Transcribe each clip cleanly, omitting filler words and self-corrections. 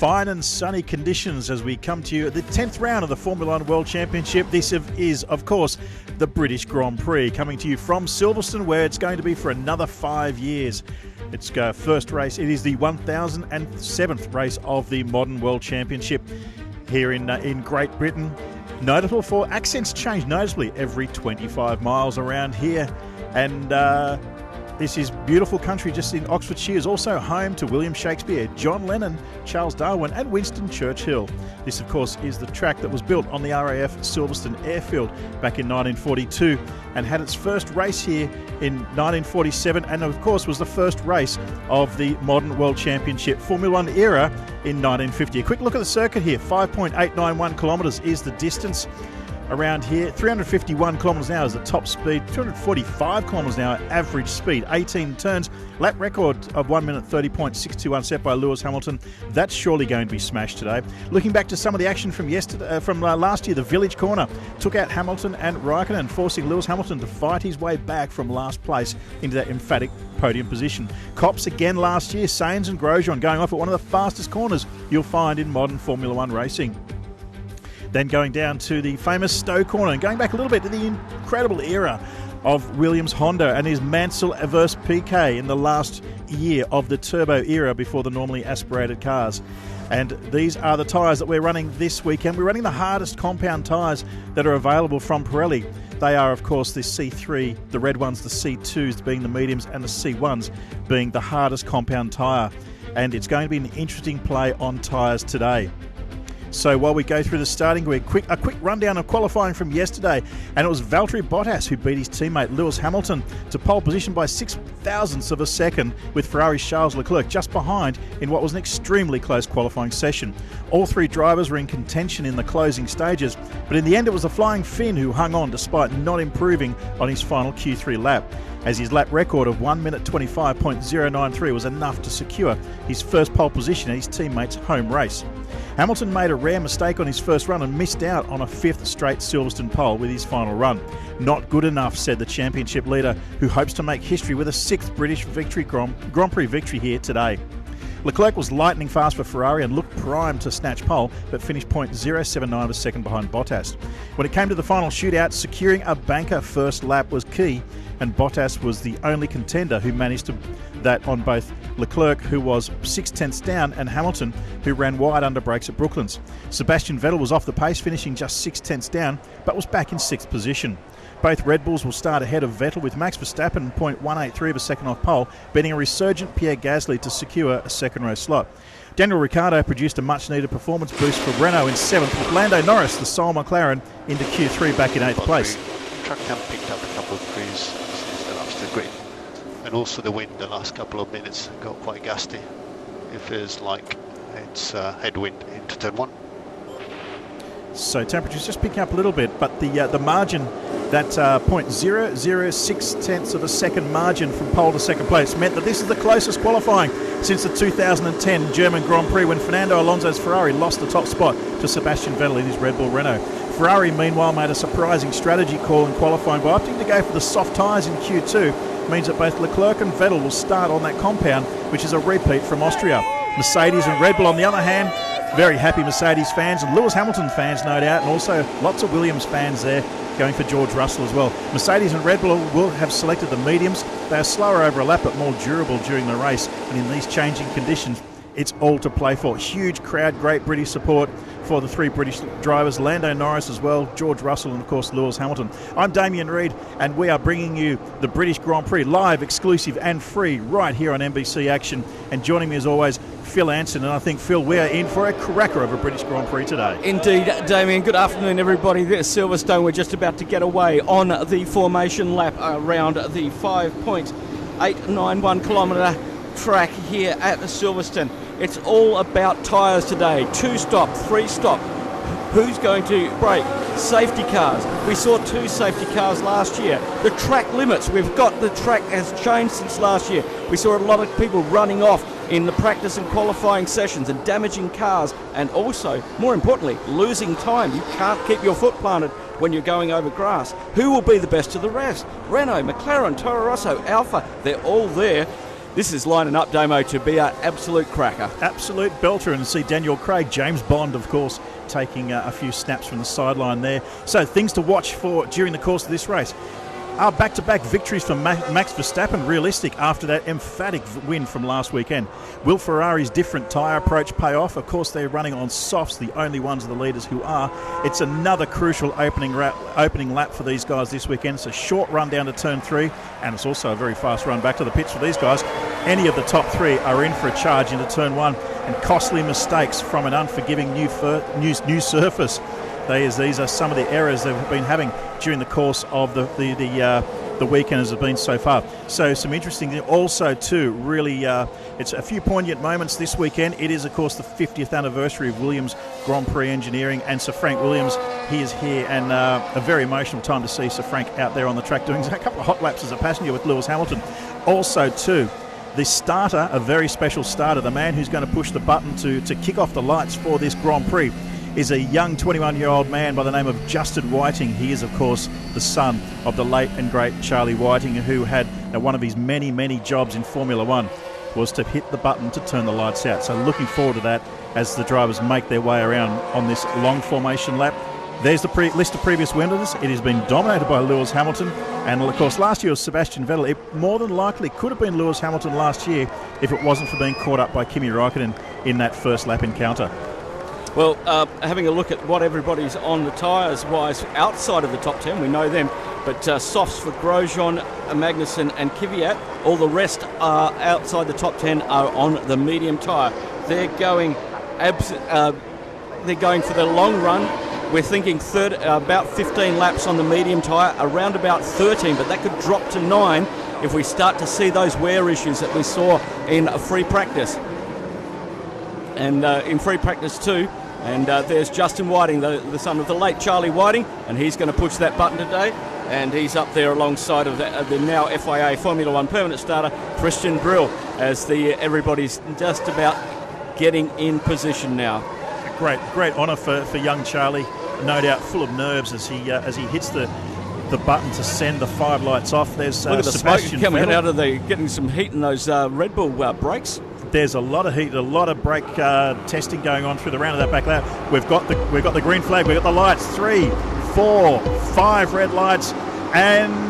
Fine and sunny conditions as we come to you at the 10th round of the Formula 1 World Championship. This is, of course, the British Grand Prix, coming to you from Silverstone, where it's going to be for another 5 years. It's first race. It is the 1007th race of the modern World Championship here in Great Britain. Notable for accents change noticeably every 25 miles around here. And this is beautiful country just in Oxfordshire. Is also home to William Shakespeare, John Lennon, Charles Darwin and Winston Churchill. This, of course, is the track that was built on the RAF Silverstone Airfield back in 1942 and had its first race here in 1947, and of course was the first race of the modern World Championship Formula 1 era in 1950. A quick look at the circuit here. 5.891 kilometres is the distance around here. 351 kilometres an hour is the top speed, 245 kilometres an hour average speed, 18 turns. Lap record of 1 minute 30.621 set by Lewis Hamilton. That's surely going to be smashed today. Looking back to some of the action from last year, the Village Corner took out Hamilton and Raikkonen, forcing Lewis Hamilton to fight his way back from last place into that emphatic podium position. Cops again last year, Sainz and Grosjean going off at one of the fastest corners you'll find in modern Formula 1 racing. Then going down to the famous Stowe Corner and going back a little bit to the incredible era of Williams Honda and his Mansell Averse PK in the last year of the turbo era before the normally aspirated cars. And these are the tyres that we're running this weekend. We're running the hardest compound tyres that are available from Pirelli. They are, of course, the C3, the red ones, the C2s being the mediums, and the C1s being the hardest compound tyre. And it's going to be an interesting play on tyres today. So while we go through the starting grid, a quick rundown of qualifying from yesterday, and it was Valtteri Bottas who beat his teammate Lewis Hamilton to pole position by 0.06 of a second, with Ferrari's Charles Leclerc just behind in what was an extremely close qualifying session. All three drivers were in contention in the closing stages, but in the end it was the Flying Finn who hung on despite not improving on his final Q3 lap, as his lap record of 1 minute 25.093 was enough to secure his first pole position at his teammate's home race. Hamilton made a rare mistake on his first run and missed out on a fifth straight Silverstone pole with his final run. Not good enough, said the championship leader, who hopes to make history with a sixth British Grand Prix victory here today. Leclerc was lightning fast for Ferrari and looked primed to snatch pole, but finished 0.079 of a second behind Bottas. When it came to the final shootout, securing a banker first lap was key, and Bottas was the only contender who managed to that on both Leclerc, who was 0.6 down, and Hamilton, who ran wide under brakes at Brooklands. Sebastian Vettel was off the pace, finishing just 0.6 down, but was back in 6th position. Both Red Bulls will start ahead of Vettel, with Max Verstappen 0.183 of a second off pole, beating a resurgent Pierre Gasly to secure a second row slot. Daniel Ricciardo produced a much-needed performance boost for Renault in 7th, with Lando Norris, the sole McLaren, into Q3 back in 8th place. Track cam picked up a couple of degrees since the laps to the grid, and also the wind the last couple of minutes got quite gusty. It feels like it's headwind into turn 1. So temperatures just picking up a little bit, but the margin, that 0.006 of a second margin from pole to second place, meant that this is the closest qualifying since the 2010 German Grand Prix, when Fernando Alonso's Ferrari lost the top spot to Sebastian Vettel in his Red Bull Renault. Ferrari, meanwhile, made a surprising strategy call in qualifying by opting to go for the soft tyres in Q2. Means that both Leclerc and Vettel will start on that compound, which is a repeat from Austria. Mercedes and Red Bull, on the other hand, very happy Mercedes fans and Lewis Hamilton fans, no doubt, and also lots of Williams fans there going for George Russell as well. Mercedes and Red Bull will have selected the mediums. They are slower over a lap but more durable during the race, and in these changing conditions, it's all to play for. Huge crowd, great British support for the three British drivers, Lando Norris as well, George Russell and of course Lewis Hamilton. I'm Damien Reid, and we are bringing you the British Grand Prix live, exclusive and free right here on MBC Action. And joining me as always, Phil Anson, and I think, Phil, we are in for a cracker of a British Grand Prix today. Indeed, Damien. Good afternoon, everybody. There's Silverstone. We're just about to get away on the formation lap around the 5.891 kilometre track here at Silverstone. It's all about tyres today. 2-stop, 3-stop. Who's going to brake? Safety cars. We saw 2 safety cars last year. The track limits. We've got the track has changed since last year. We saw a lot of people running off in the practice and qualifying sessions and damaging cars, and also, more importantly, losing time. You can't keep your foot planted when you're going over grass. Who will be the best of the rest? Renault, McLaren, Toro Rosso, Alfa, they're all there. This is lining up, Damo, to be an absolute cracker. Absolute belter. And see Daniel Craig, James Bond, of course, taking a few snaps from the sideline there. So things to watch for during the course of this race. Our back-to-back victories for Max Verstappen realistic after that emphatic win from last weekend. Will Ferrari's different tyre approach pay off? Of course, they're running on softs, the only ones of the leaders who are. It's another crucial opening lap for these guys this weekend. It's a short run down to turn 3, and it's also a very fast run back to the pits for these guys. Any of the top 3 are in for a charge into turn 1, and costly mistakes from an unforgiving new surface. These are some of the errors they've been having during the course of the weekend as it's been so far. So some interesting things also too. Really, it's a few poignant moments this weekend. It is, of course, the 50th anniversary of Williams Grand Prix Engineering, and Sir Frank Williams, he is here, and a very emotional time to see Sir Frank out there on the track doing a couple of hot laps as a passenger with Lewis Hamilton. Also too, the starter, a very special starter, the man who's going to push the button to kick off the lights for this Grand Prix, is a young 21-year-old man by the name of Justin Whiting. He is, of course, the son of the late and great Charlie Whiting, who had one of his many, many jobs in Formula One was to hit the button to turn the lights out. So looking forward to that as the drivers make their way around on this long formation lap. There's the list of previous winners. It has been dominated by Lewis Hamilton, and of course last year was Sebastian Vettel. It more than likely could have been Lewis Hamilton last year if it wasn't for being caught up by Kimi Räikkönen in that first lap encounter. Well, having a look at what everybody's on the tyres-wise outside of the top 10, we know them, but softs for Grosjean, Magnussen and Kvyat. All the rest are outside the top 10 are on the medium tyre. They're going for the long run. We're thinking about 15 laps on the medium tyre, around about 13, but that could drop to 9 if we start to see those wear issues that we saw in free practice. And in free practice too. And there's Justin Whiting, the son of the late Charlie Whiting, and he's going to push that button today. And he's up there alongside of the now FIA Formula One permanent starter, Christian Brill, as everybody's just about getting in position now. Great honour for young Charlie, no doubt full of nerves as he hits the button to send the 5 lights off. There's look at the Sebastian smoke coming Vettel. out of getting some heat in those Red Bull brakes. There's a lot of heat, a lot of brake testing going on through the round of that back lap. We've got the green flag, we've got the lights, 3, 4, 5 red lights, and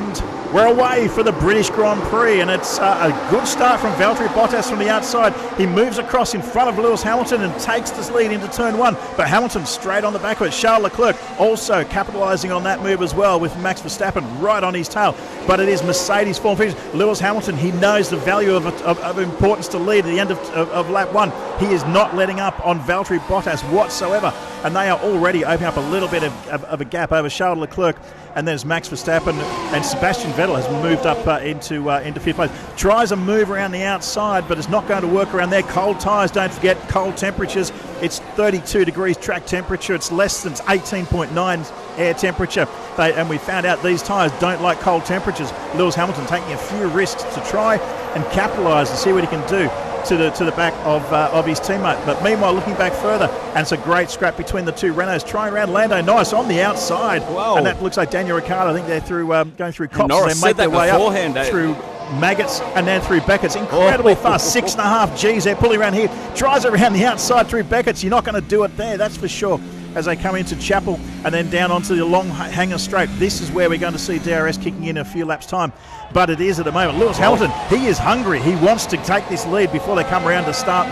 we're away for the British Grand Prix, and it's a good start from Valtteri Bottas from the outside. He moves across in front of Lewis Hamilton and takes this lead into turn 1, but Hamilton straight on the back of it. Charles Leclerc also capitalising on that move as well, with Max Verstappen right on his tail. But it is Mercedes form finish. Lewis Hamilton, he knows the value of importance to lead at the end of lap 1. He is not letting up on Valtteri Bottas whatsoever, and they are already opening up a little bit of a gap over Charles Leclerc. And there's Max Verstappen, and Sebastian Vettel has moved up into 5th place. Tries a move around the outside, but it's not going to work around there. Cold tyres, don't forget, cold temperatures. It's 32 degrees track temperature. It's less than 18.9 air temperature. And we found out these tyres don't like cold temperatures. Lewis Hamilton taking a few risks to try and capitalise and see what he can do to the back of his teammate. But meanwhile, looking back further, and it's a great scrap between the two Renaults. Trying around Lando Norris on the outside. Whoa. And that looks like Daniel Ricciardo. I think they're going through cops. Norris They make their way beforehand, up through Maggots and then through Beckett's. Incredibly fast, 6.5 Gs. They're pulling around here. Tries around the outside through Beckett's. You're not going to do it there, that's for sure. As they come into Chapel and then down onto the long hanger straight. This is where we're going to see DRS kicking in a few laps' time. But it is at the moment. Lewis Hamilton, he is hungry. He wants to take this lead before they come around to start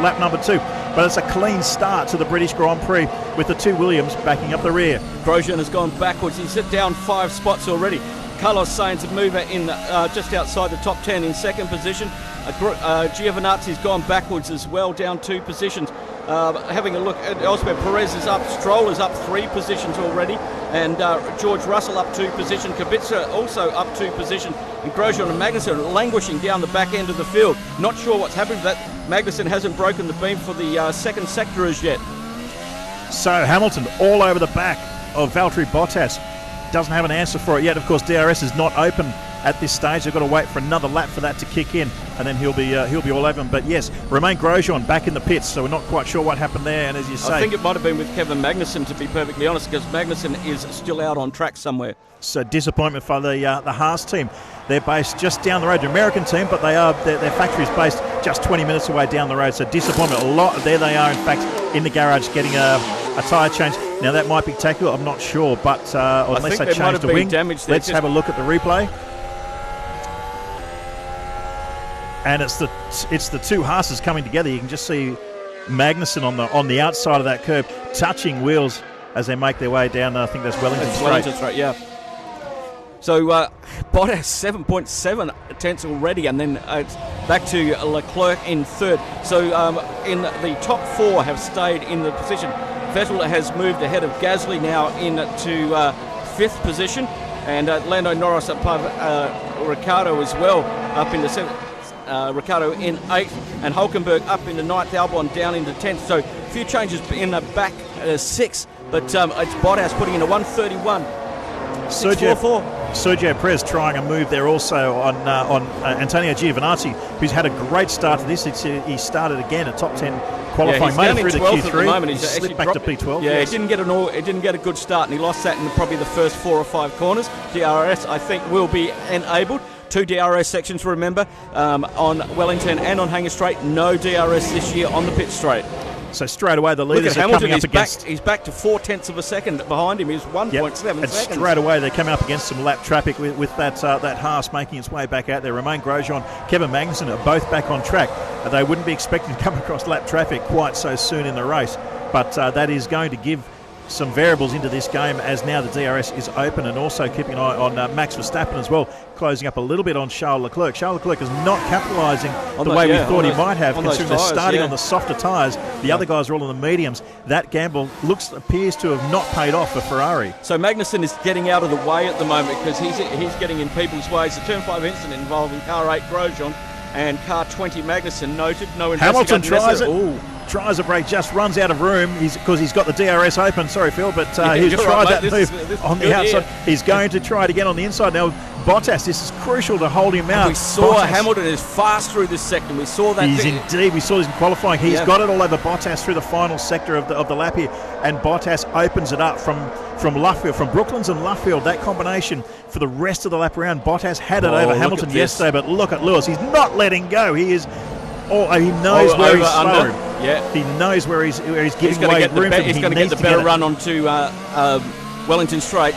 lap number 2. But it's a clean start to the British Grand Prix with the two Williams backing up the rear. Grosjean has gone backwards. He's down 5 spots already. Carlos Sainz, a mover in just outside the top 10 in 2nd position. Giovinazzi's gone backwards as well, down 2 positions. Having a look at elsewhere, Perez is up, Stroll is up 3 positions already, and George Russell up 2 positions, Kubica also up 2 positions, and Grosjean and Magnussen languishing down the back end of the field. Not sure what's happened, but Magnussen hasn't broken the beam for the 2nd sector as yet. So Hamilton all over the back of Valtteri Bottas. Doesn't have an answer for it yet. Of course, DRS is not open at this stage. They've got to wait for another lap for that to kick in, and then he'll be all over him. But yes, Romain Grosjean back in the pits, so we're not quite sure what happened there. And as you say, I think it might have been with Kevin Magnussen, to be perfectly honest, because Magnussen is still out on track somewhere. So disappointment for the Haas team. They're based just down the road. They're an American team, but their factory is based just 20 minutes away down the road. So disappointment. There they are, in fact, in the garage getting a tyre change. Now that might be tactical. I'm not sure, but unless they change the wing, let's have a look at the replay. And it's the two Haas's coming together. You can just see Magnussen on the outside of that curb, touching wheels as they make their way down. I think that's Wellington Straight. Wellington Straight, yeah. So Bottas 7.7 tenths already, and then it's back to Leclerc in third. So in the top four have stayed in the position. Vettel has moved ahead of Gasly now into fifth position, and Lando Norris above Ricciardo as well, up in the seventh. Ricciardo in 8th, and Hulkenberg up into 9th, Albon down into 10th. So a few changes in the back 6, but it's Bottas putting in a 131. Sergio Perez trying a move there also on Antonio Giovinazzi, who's had a great start to this. He started again at top 10 qualifying, made it through the Q3. At the moment. He's slipped back to P12. Yeah, yes. He didn't get a good start, and he lost that in probably the first 4 or 5 corners. DRS, I think, will be enabled. 2 DRS sections, remember, on Wellington and on Hangar Straight. No DRS this year on the pit straight. So straight away the leaders are coming up against... He's back to 0.4 of a second. Behind him is 1.7 seconds. And straight away they're coming up against some lap traffic with that Haas making its way back out there. Romain Grosjean, Kevin Magnussen are both back on track. They wouldn't be expecting to come across lap traffic quite so soon in the race, but that is going to give some variables into this game, as now the DRS is open, and also keeping an eye on Max Verstappen as well, closing up a little bit on Charles Leclerc. Charles Leclerc is not capitalising the way we thought he might have, considering they're starting on the softer tyres. The other guys are all on the mediums. That gamble appears to have not paid off for Ferrari. So Magnussen is getting out of the way at the moment because he's getting in people's ways. The Turn 5 incident involving car 8 Grosjean and car 20 Magnussen noted. No Hamilton tries it. Ooh. Tries a break, just runs out of room because he's got the DRS open. Sorry, Phil, but he's tried that move on the outside. He's going to try it again on the inside. Now, Bottas, this is crucial to hold him out. We saw Hamilton is fast through this sector. We saw that. Indeed. We saw this in qualifying. He's got it all over Bottas through the final sector of the lap here, and Bottas opens it up from Luffield, from Brooklands and Luffield. That combination for the rest of the lap around. Bottas had it over Hamilton yesterday, but look at Lewis. He's not letting go. He is. He knows where he's slowing. Yeah, he knows where he's giving away room. He's going to get the better run onto Wellington Straight.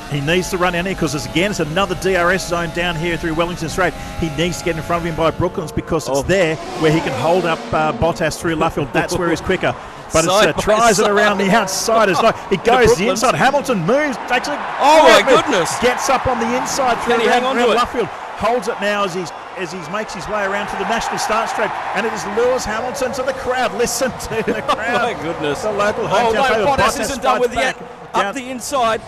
He needs to run in here because it's another DRS zone down here through Wellington Straight. He needs to get in front of him by Brooklands because it's there where he can hold up Bottas through Luffield. That's where he's quicker. But it tries it around the outside. It goes to the inside. Hamilton moves. Takes it. Oh my goodness! Gets up on the inside through around Luffield. Holds it now as he makes his way around to the national start straight, and it is Lewis Hamilton to the crowd. Listen to the crowd. Oh my goodness! The local hometown. Bottas isn't done with yet. Up the inside,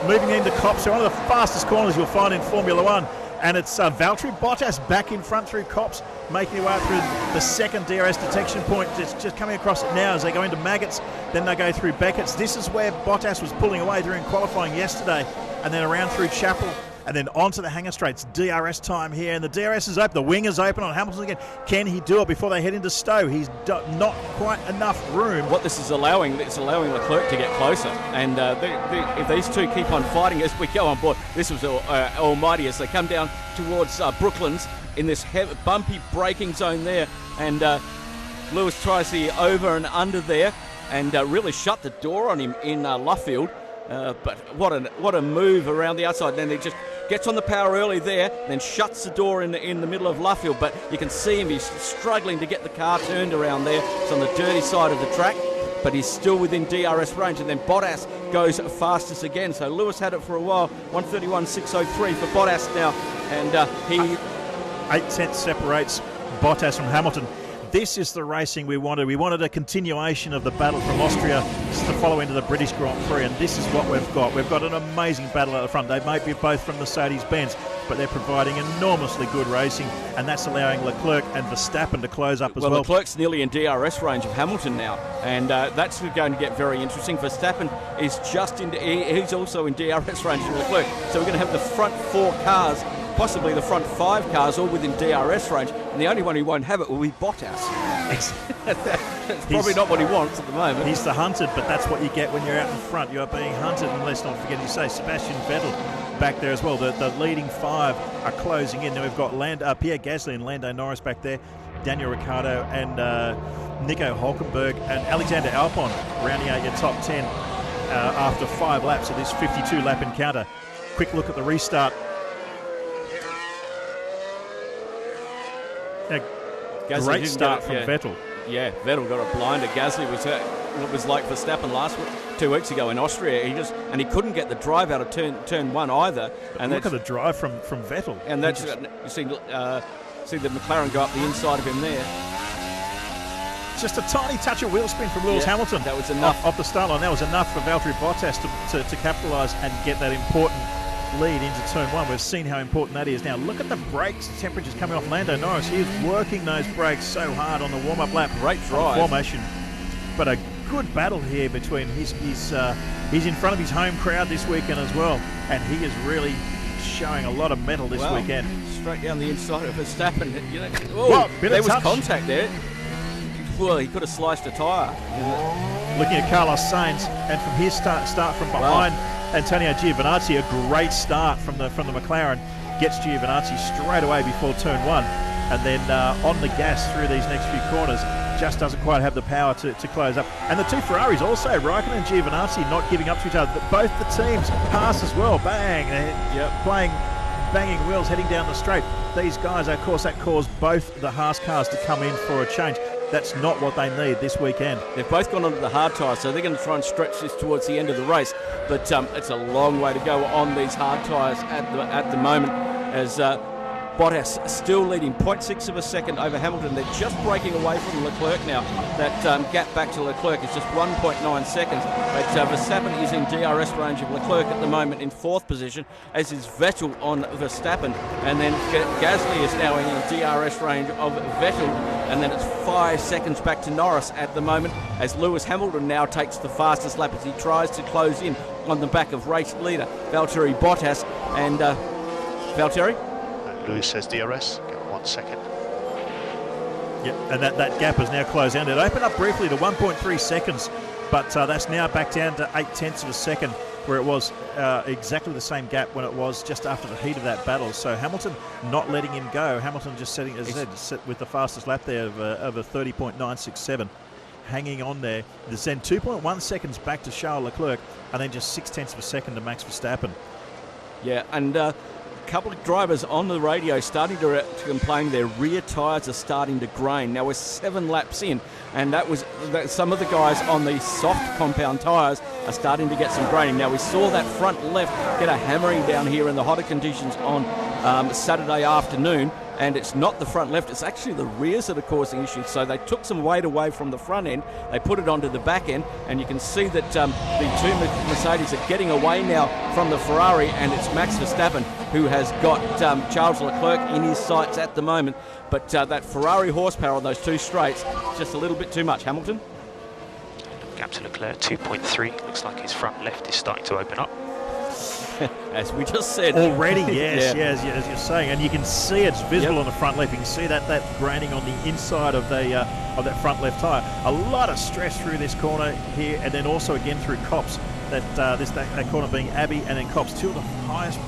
moving into Copse, one of the fastest corners you'll find in Formula One. And it's Valtteri Bottas back in front through Copse, making their way through the second DRS detection point. It's just coming across it now as they go into Maggots, then they go through Beckett's. This is where Bottas was pulling away during qualifying yesterday, and then around through Chapel, and then onto the Hangar Straights. DRS time here, and the DRS is open. The wing is open on Hamilton again. Can he do it before they head into Stowe? He's not quite enough room. What this is allowing, it's allowing Leclerc to get closer. And if these two keep on fighting as we go on board, this was almighty as they come down towards Brooklands in this bumpy braking zone there. And Lewis tries the over and under there and really shut the door on him in Luffield. But what a move around the outside. Then he just gets on the power early there, then shuts the door in the middle of Luffield. But you can see him, he's struggling to get the car turned around there. It's on the dirty side of the track, but he's still within DRS range. And then Bottas goes fastest again. So Lewis had it for a while, 131.603 for Bottas now. And he... 8 tenths separates Bottas from Hamilton. This is the racing we wanted. We wanted a continuation of the battle from Austria to follow into the British Grand Prix, and this is what we've got. We've got an amazing battle at the front. They might be both from Mercedes-Benz, but they're providing enormously good racing, and that's allowing Leclerc and Verstappen to close up as well. Leclerc's nearly in DRS range of Hamilton now, and that's going to get very interesting. Verstappen is he's also in DRS range of Leclerc, so we're going to have the front 4 cars, possibly the front 5 cars, all within DRS range, and the only one who won't have it will be Bottas. That's probably not what he wants at the moment. He's the hunted, but that's what you get when you're out in front. You are being hunted, and let's not forget, you say Sebastian Vettel back there as well. The leading 5 are closing in. Now we've got Pierre Gasly and Lando Norris back there, Daniel Ricciardo and Nico Hulkenberg and Alexander Albon rounding out your top 10 after 5 laps of this 52-lap encounter. Quick look at the restart. Great start from Vettel. Yeah, Vettel got a blinder. Gasly was like Verstappen last 2 weeks ago in Austria. He couldn't get the drive out of turn 1 either. And look at the drive from Vettel. And that's you see the McLaren go up the inside of him there. Just a tiny touch of wheel spin from Lewis Hamilton. That was enough off the start line. That was enough for Valtteri Bottas to capitalise and get that important lead into turn 1. We've seen how important that is. Now look at the brakes temperatures coming off Lando Norris. He is working those brakes so hard on the warm-up lap. Great drive formation, but a good battle here between he's in front of his home crowd this weekend as well, and he is really showing a lot of mettle this weekend. Straight down the inside of Verstappen. There was contact there. Well, he could have sliced a tyre. Looking at Carlos Sainz, and from his start from behind Antonio Giovinazzi, a great start from the McLaren, gets Giovinazzi straight away before turn 1, and then on the gas through these next few corners, just doesn't quite have the power to close up. And the 2 Ferraris also, Raikkonen and Giovinazzi, not giving up to each other. Both the teams pass as well. Bang! Playing banging wheels heading down the straight. These guys, of course, that caused both the Haas cars to come in for a change. That's not what they need this weekend. They've both gone onto the hard tyres, so they're going to try and stretch this towards the end of the race. But it's a long way to go on these hard tyres at the moment, as Bottas still leading 0.6 of a second over Hamilton. They're just breaking away from Leclerc now. That gap back to Leclerc is just 1.9 seconds. But Verstappen is in DRS range of Leclerc at the moment in 4th position, as is Vettel on Verstappen. And then Gasly is now in DRS range of Vettel. And then it's 5 seconds back to Norris at the moment, as Lewis Hamilton now takes the fastest lap as he tries to close in on the back of race leader Valtteri Bottas. And Valtteri? Lewis says DRS, give it 1 second. Yep, and that gap has now closed down. It opened up briefly to 1.3 seconds, but that's now back down to 0.8 of a second, where it was exactly the same gap when it was just after the heat of that battle. So Hamilton not letting him go. Hamilton just setting, as I said, with the fastest lap there of a 30.967. Hanging on there. There's then 2.1 seconds back to Charles Leclerc, and then just 0.6 of a second to Max Verstappen. Yeah, and a couple of drivers on the radio starting to complain their rear tyres are starting to grain. Now we're 7 laps in, and some of the guys on the soft compound tyres are starting to get some graining. Now we saw that front left get a hammering down here in the hotter conditions on Saturday afternoon, and it's not the front left, it's actually the rears that are causing issues. So they took some weight away from the front end, they put it onto the back end, and you can see that the 2 Mercedes are getting away now from the Ferrari, and it's Max Verstappen who has got Charles Leclerc in his sights at the moment. But that Ferrari horsepower on those 2 straights, just a little bit too much. Hamilton? Gap to Leclerc, 2.3. Looks like his front left is starting to open up. As we just said. Already, yes, as you're saying. And you can see it's visible on the front left. You can see that graining on the inside of that front left tyre. A lot of stress through this corner here, and then also again through Copse. That corner being Abbey and then Copse, 2 of the highest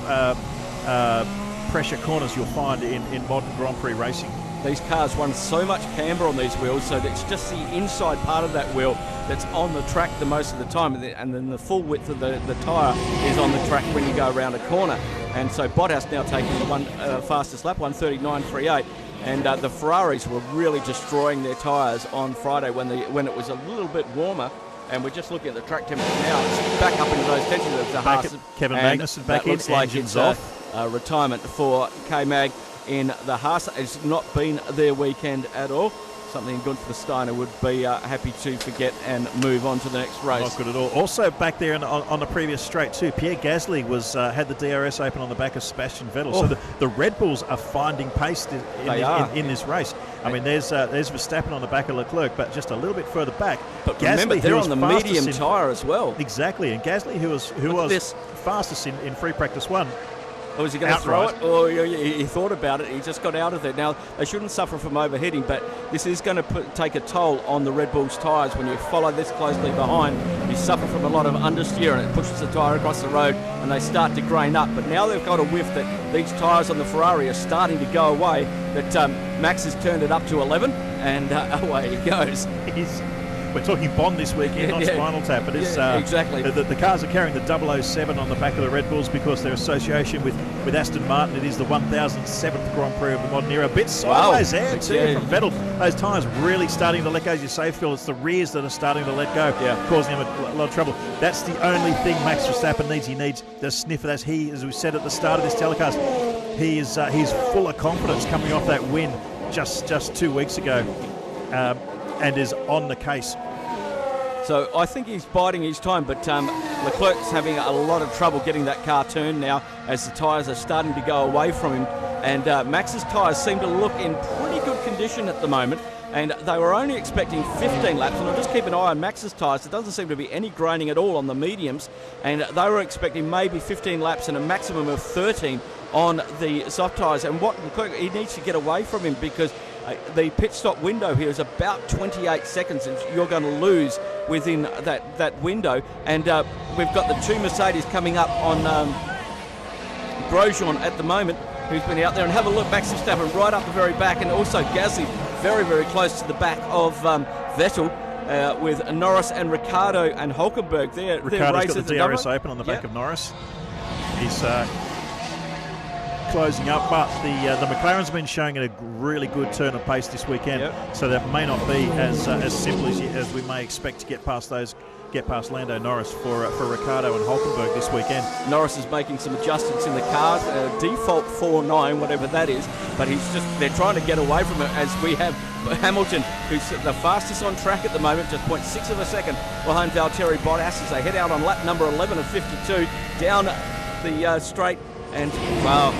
pressure corners you'll find in modern Grand Prix racing. These cars run so much camber on these wheels, so that it's just the inside part of that wheel that's on the track the most of the time, and then the full width of the tyre is on the track when you go around a corner. And so Bottas now taking the fastest lap, 1:39.38, and the Ferraris were really destroying their tyres on Friday when it was a little bit warmer. And we're just looking at the track temperature now. It's back up into those temperatures of the Haas. Kevin Magnussen back in, looks like it's retirement for K-Mag in the Haas. It's not been their weekend at all. Something good for Steiner would be happy to forget and move on to the next race. Not good at all. Also back there on the previous straight too, Pierre Gasly had the DRS open on the back of Sebastian Vettel. So the Red Bulls are finding pace in this race. I mean, there's Verstappen on the back of Leclerc, but just a little bit further back. But Gasly, remember, they're on the medium tyre as well. Exactly, and Gasly, who was fastest in free practice 1, Or was he going to throw it? Or he thought about it. He just got out of there. Now, they shouldn't suffer from overheating, but this is going to take a toll on the Red Bull's tyres. When you follow this closely behind, you suffer from a lot of understeer, and it pushes the tyre across the road, and they start to grain up. But now they've got a whiff that these tyres on the Ferrari are starting to go away, that Max has turned it up to 11, and away he goes. We're talking Bond this weekend, not Spinal Tap, but it's exactly. The cars are carrying the 007 on the back of the Red Bulls because their association with Aston Martin. It is the 1007th Grand Prix of the modern era. A bit sideways there too from Vettel. Those tyres really starting to let go. As you say, Phil, it's the rears that are starting to let go, causing him a lot of trouble. That's the only thing Max Verstappen needs. He needs the sniffer. That's as we said at the start of this telecast, he's full of confidence coming off that win just 2 weeks ago. And is on the case. So I think he's biding his time, but Leclerc's having a lot of trouble getting that car turned now as the tyres are starting to go away from him. And Max's tyres seem to look in pretty good condition at the moment. And they were only expecting 15 laps, and I'll just keep an eye on Max's tyres. There doesn't seem to be any graining at all on the mediums, and they were expecting maybe 15 laps and a maximum of 13 on the soft tyres. And what Leclerc, he needs to get away from him, because the pit stop window here is about 28 seconds, and you're going to lose within that window. And we've got the two Mercedes coming up on Grosjean at the moment, who's been out there. And have a look, Max Verstappen right up the very back, and also Gasly very, very close to the back of Vettel, with Norris and Ricciardo and Hulkenberg there. Ricciardo's got the DRS open on the back of Norris. He's closing up, but the McLaren's been showing a really good turn of pace this weekend, so that may not be as simple as we may expect to get past Lando Norris for Ricciardo and Hulkenberg this weekend. Norris is making some adjustments in the car, default 4.9, whatever that is, but they're trying to get away from it, as we have Hamilton, who's the fastest on track at the moment, just 0.6 of a second behind Valtteri Bottas as they head out on lap number 11 of 52 down the straight. And wow,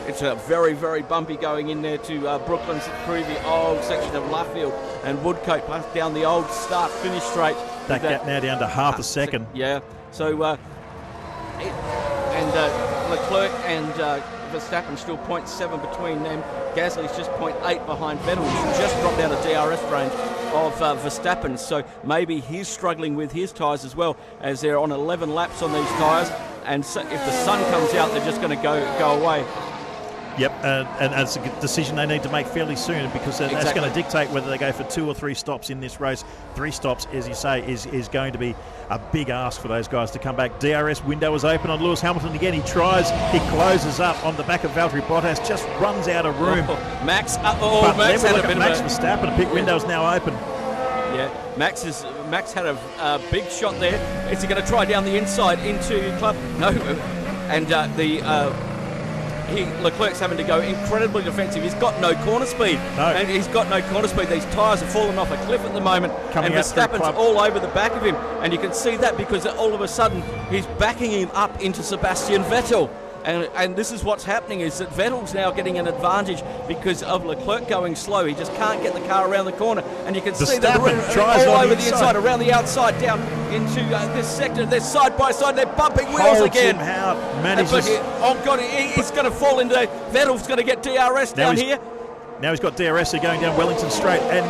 it's a very, very bumpy going in there to Brooklyn through the old section of Luffield and Woodcote, past down the old start-finish straight. That gap now down to half a second. Yeah, so Leclerc and Verstappen still 0.7 between them. Gasly's just 0.8 behind Vettel, who's just dropped out of DRS range of Verstappen. So maybe he's struggling with his tyres as well, as they're on 11 laps on these tyres. And so if the sun comes out, they're just going to go away. Yep, and it's a decision they need to make fairly soon, because that's going to dictate whether they go for 2 or 3 stops in this race. 3 stops, as you say, is going to be a big ask for those guys to come back. DRS window is open on Lewis Hamilton again. He closes up on the back of Valtteri Bottas, just runs out of room. Max Verstappen, the pit window is now open. Yeah, Max had a big shot there. Is he going to try down the inside into Club? No, and Leclerc's having to go incredibly defensive. He's got no corner speed. And he's got no corner speed. These tyres are falling off a cliff at the moment. And Verstappen's all over the back of him. And you can see that because all of a sudden he's backing him up into Sebastian Vettel. And this is what's happening, is that Vettel's now getting an advantage because of Leclerc going slow. He just can't get the car around the corner. And you can see that all over the inside, around the outside, down into this sector. They're side by side. They're bumping wheels again. He's going to fall into... Vettel's going to get DRS down here. Now he's got DRS going down Wellington Straight, and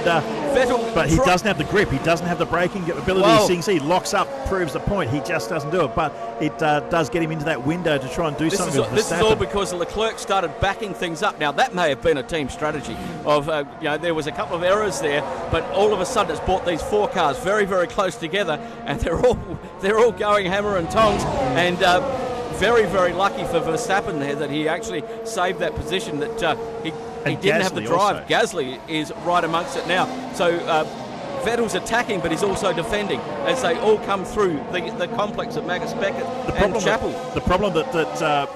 Vettel, but he doesn't have the grip. He doesn't have the braking ability. He locks up, proves the point. He just doesn't do it, but it does get him into that window to try and do something. This is all because Leclerc started backing things up. Now that may have been a team strategy of there was a couple of errors there, but all of a sudden it's brought these 4 cars very, very close together, and they're all going hammer and tongs, and very, very lucky for Verstappen there that he actually saved that position. That he didn't have the drive. Also. Gasly is right amongst it now. So Vettel's attacking, but he's also defending as they all come through the complex of Magus Beckett and Chapel. The problem that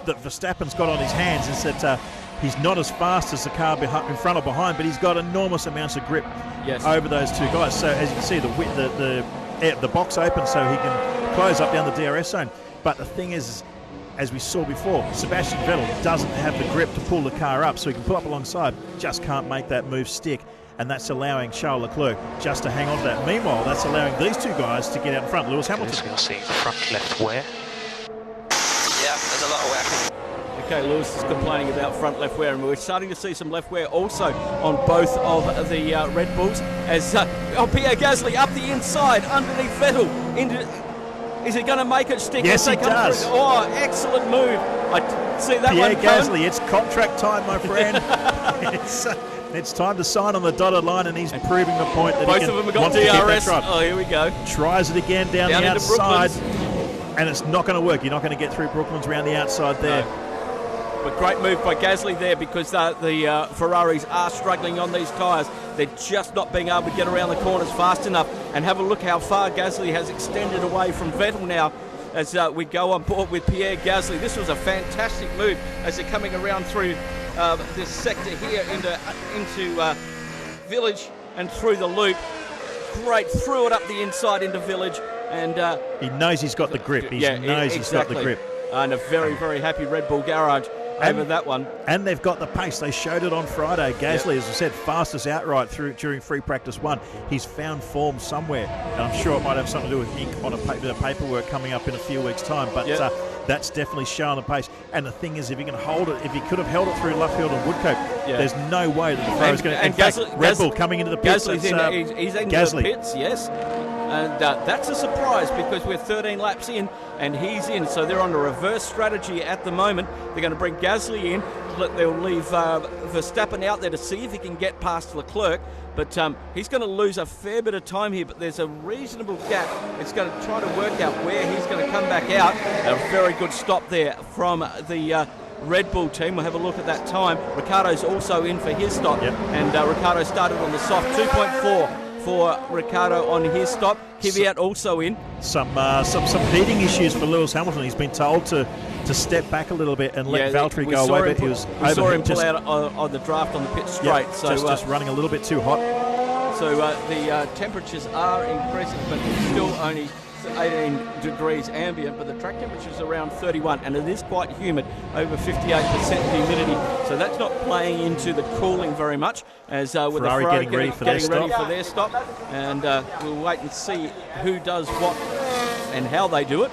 Verstappen's got on his hands is that he's not as fast as the car in front or behind, but he's got enormous amounts of grip over those 2 guys. So as you can see, the box open so he can close up down the DRS zone. But the thing is, as we saw before, Sebastian Vettel doesn't have the grip to pull the car up, so he can pull up alongside, just can't make that move stick, and that's allowing Charles Leclerc just to hang on to that. Meanwhile, that's allowing these 2 guys to get out in front. Lewis Hamilton. We'll see front left wear. Yeah, there's a lot of wear. Okay, Lewis is complaining about front left wear, and we're starting to see some left wear also on both of the Red Bulls. As Pierre Gasly up the inside underneath Vettel. Is he going to make it stick? Yes, he does. Through? Oh, excellent move. I see that Pierre one. Gasly, it's contract time, my friend. It's time to sign on the dotted line, and he's proving the point that both of them have got DRS. Oh, here we go. Tries it again down the outside, and it's not going to work. You're not going to get through Brooklands around the outside there. No. But great move by Gasly there, because the Ferraris are struggling on these tyres. They're just not being able to get around the corners fast enough. And have a look how far Gasly has extended away from Vettel now as we go on board with Pierre Gasly. This was a fantastic move as they're coming around through this sector here into Village and through the loop. Great, threw it up the inside into Village. And he knows he's got the grip. He knows he's got the grip. And a very, very happy Red Bull garage over that one. And they've got the pace. They showed it on Friday. Gasly, as I said, fastest outright during free practice 1. He's found form somewhere. And I'm sure it might have something to do with ink on a bit of paperwork coming up in a few weeks' time. But that's definitely showing the pace. And the thing is, if he can hold it, if he could have held it through Luffield and Woodcote, there's no way that the Ferrari's going to... In fact, Red Bull coming into the pits. He's in the pits, yes. And that's a surprise, because we're 13 laps in and he's in. So they're on a reverse strategy at the moment. They're going to bring Gasly in. They'll leave Verstappen out there to see if he can get past Leclerc. But he's going to lose a fair bit of time here. But there's a reasonable gap. It's going to try to work out where he's going to come back out. A very good stop there from the Red Bull team. We'll have a look at that time. Ricciardo's also in for his stop. And Ricciardo started on the soft 2.4. For Ricciardo on his stop. Kvyat also in. Some heating issues for Lewis Hamilton. He's been told to step back a little bit and let Valtteri go away. But we saw him pull out on the draft on the pit straight. So just running a little bit too hot. So the temperatures are increasing, but it's still only 18 degrees ambient, but the track temperature is around 31, and it is quite humid, over 58% humidity. So that's not playing into the cooling very much, as with the Ferrari getting ready for their stop. And we'll wait and see who does what and how they do it.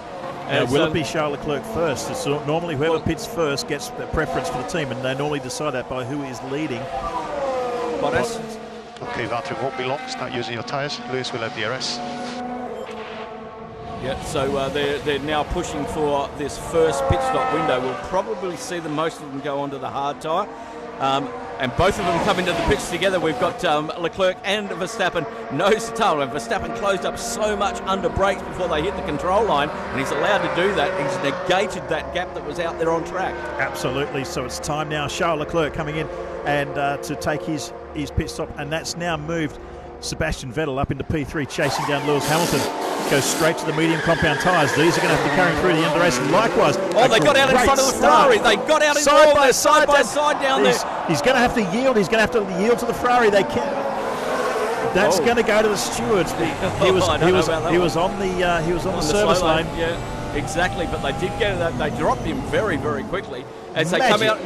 Will it be Charles Leclerc first? It's normally whoever pits first gets the preference for the team, and they normally decide that by who is leading. Bottas. Okay, Valtteri won't be long. Start using your tyres. Lewis will have DRS. Yeah, so they're now pushing for this first pit stop window. We'll probably see most of them go onto the hard tyre. And both of them come into the pits together. We've got Leclerc and Verstappen nose to tail. And Verstappen closed up so much under brakes before they hit the control line, and he's allowed to do that. He's negated that gap that was out there on track. Absolutely. So it's time now. Charles Leclerc coming in and to take his pit stop, and that's now moved Sebastian Vettel up into P3, chasing down Lewis Hamilton. Goes straight to the medium compound tyres. These are going to have to carry through the end of the race. Likewise. Oh, they got out in front of the Ferrari. They got out in side by side down there. He's going to have to yield. He's going to have to yield to the Ferrari. They can't. That's going to go to the stewards. He was on the service lane. Yeah, exactly. But they did get that. They dropped him very, very quickly as they come out.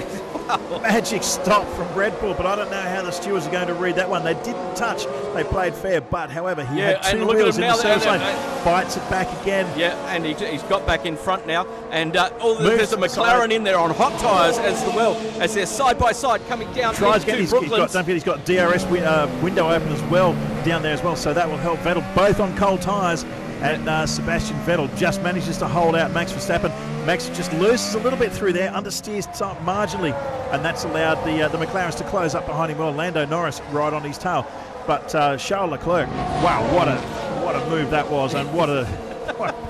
Magic stop from Red Bull, but I don't know how the stewards are going to read that one. They didn't touch. They played fair, but however, he had two wheels in the service lane. Fights it back again. Yeah, and he's got back in front now. And there's a McLaren in there on hot tyres as well, as they're side by side coming down into Brooklands. He's got DRS window open as well down there as well, so that will help Vettel. Both on cold tyres. And Sebastian Vettel just manages to hold out Max Verstappen. Max just loses a little bit through there, understeers marginally, and that's allowed the McLarens to close up behind him. Well, Lando Norris right on his tail, but Charles Leclerc, wow, what a move that was, and what a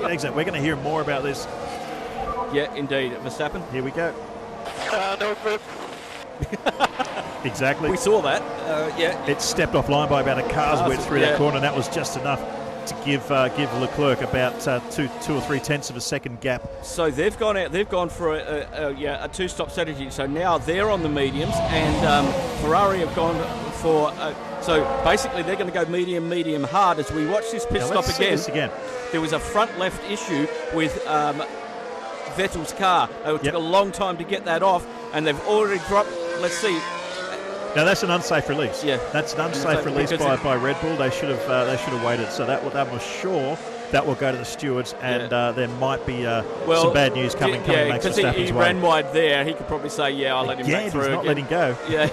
exit. We're going to hear more about this. Yeah, indeed, Verstappen. Here we go. No grip. Exactly. We saw that. It stepped offline by about a car's width through that corner, and that was just enough to give Leclerc about two or three tenths of a second gap. So they've gone out. They've gone for a two-stop strategy. So now they're on the mediums, and Ferrari have gone for. So basically, they're going to go medium, hard. As we watch this pit stop again, there was a front left issue with Vettel's car. It took a long time to get that off, and they've already dropped. Let's see. Now that's an unsafe release. Yeah, that's an unsafe release by Red Bull. They should have waited. So that was sure that will go to the stewards, and there might be some bad news coming Max because Verstappen's he way. ran wide there. He could probably say, "Yeah, I'll let him back through." He's not letting go. Yeah,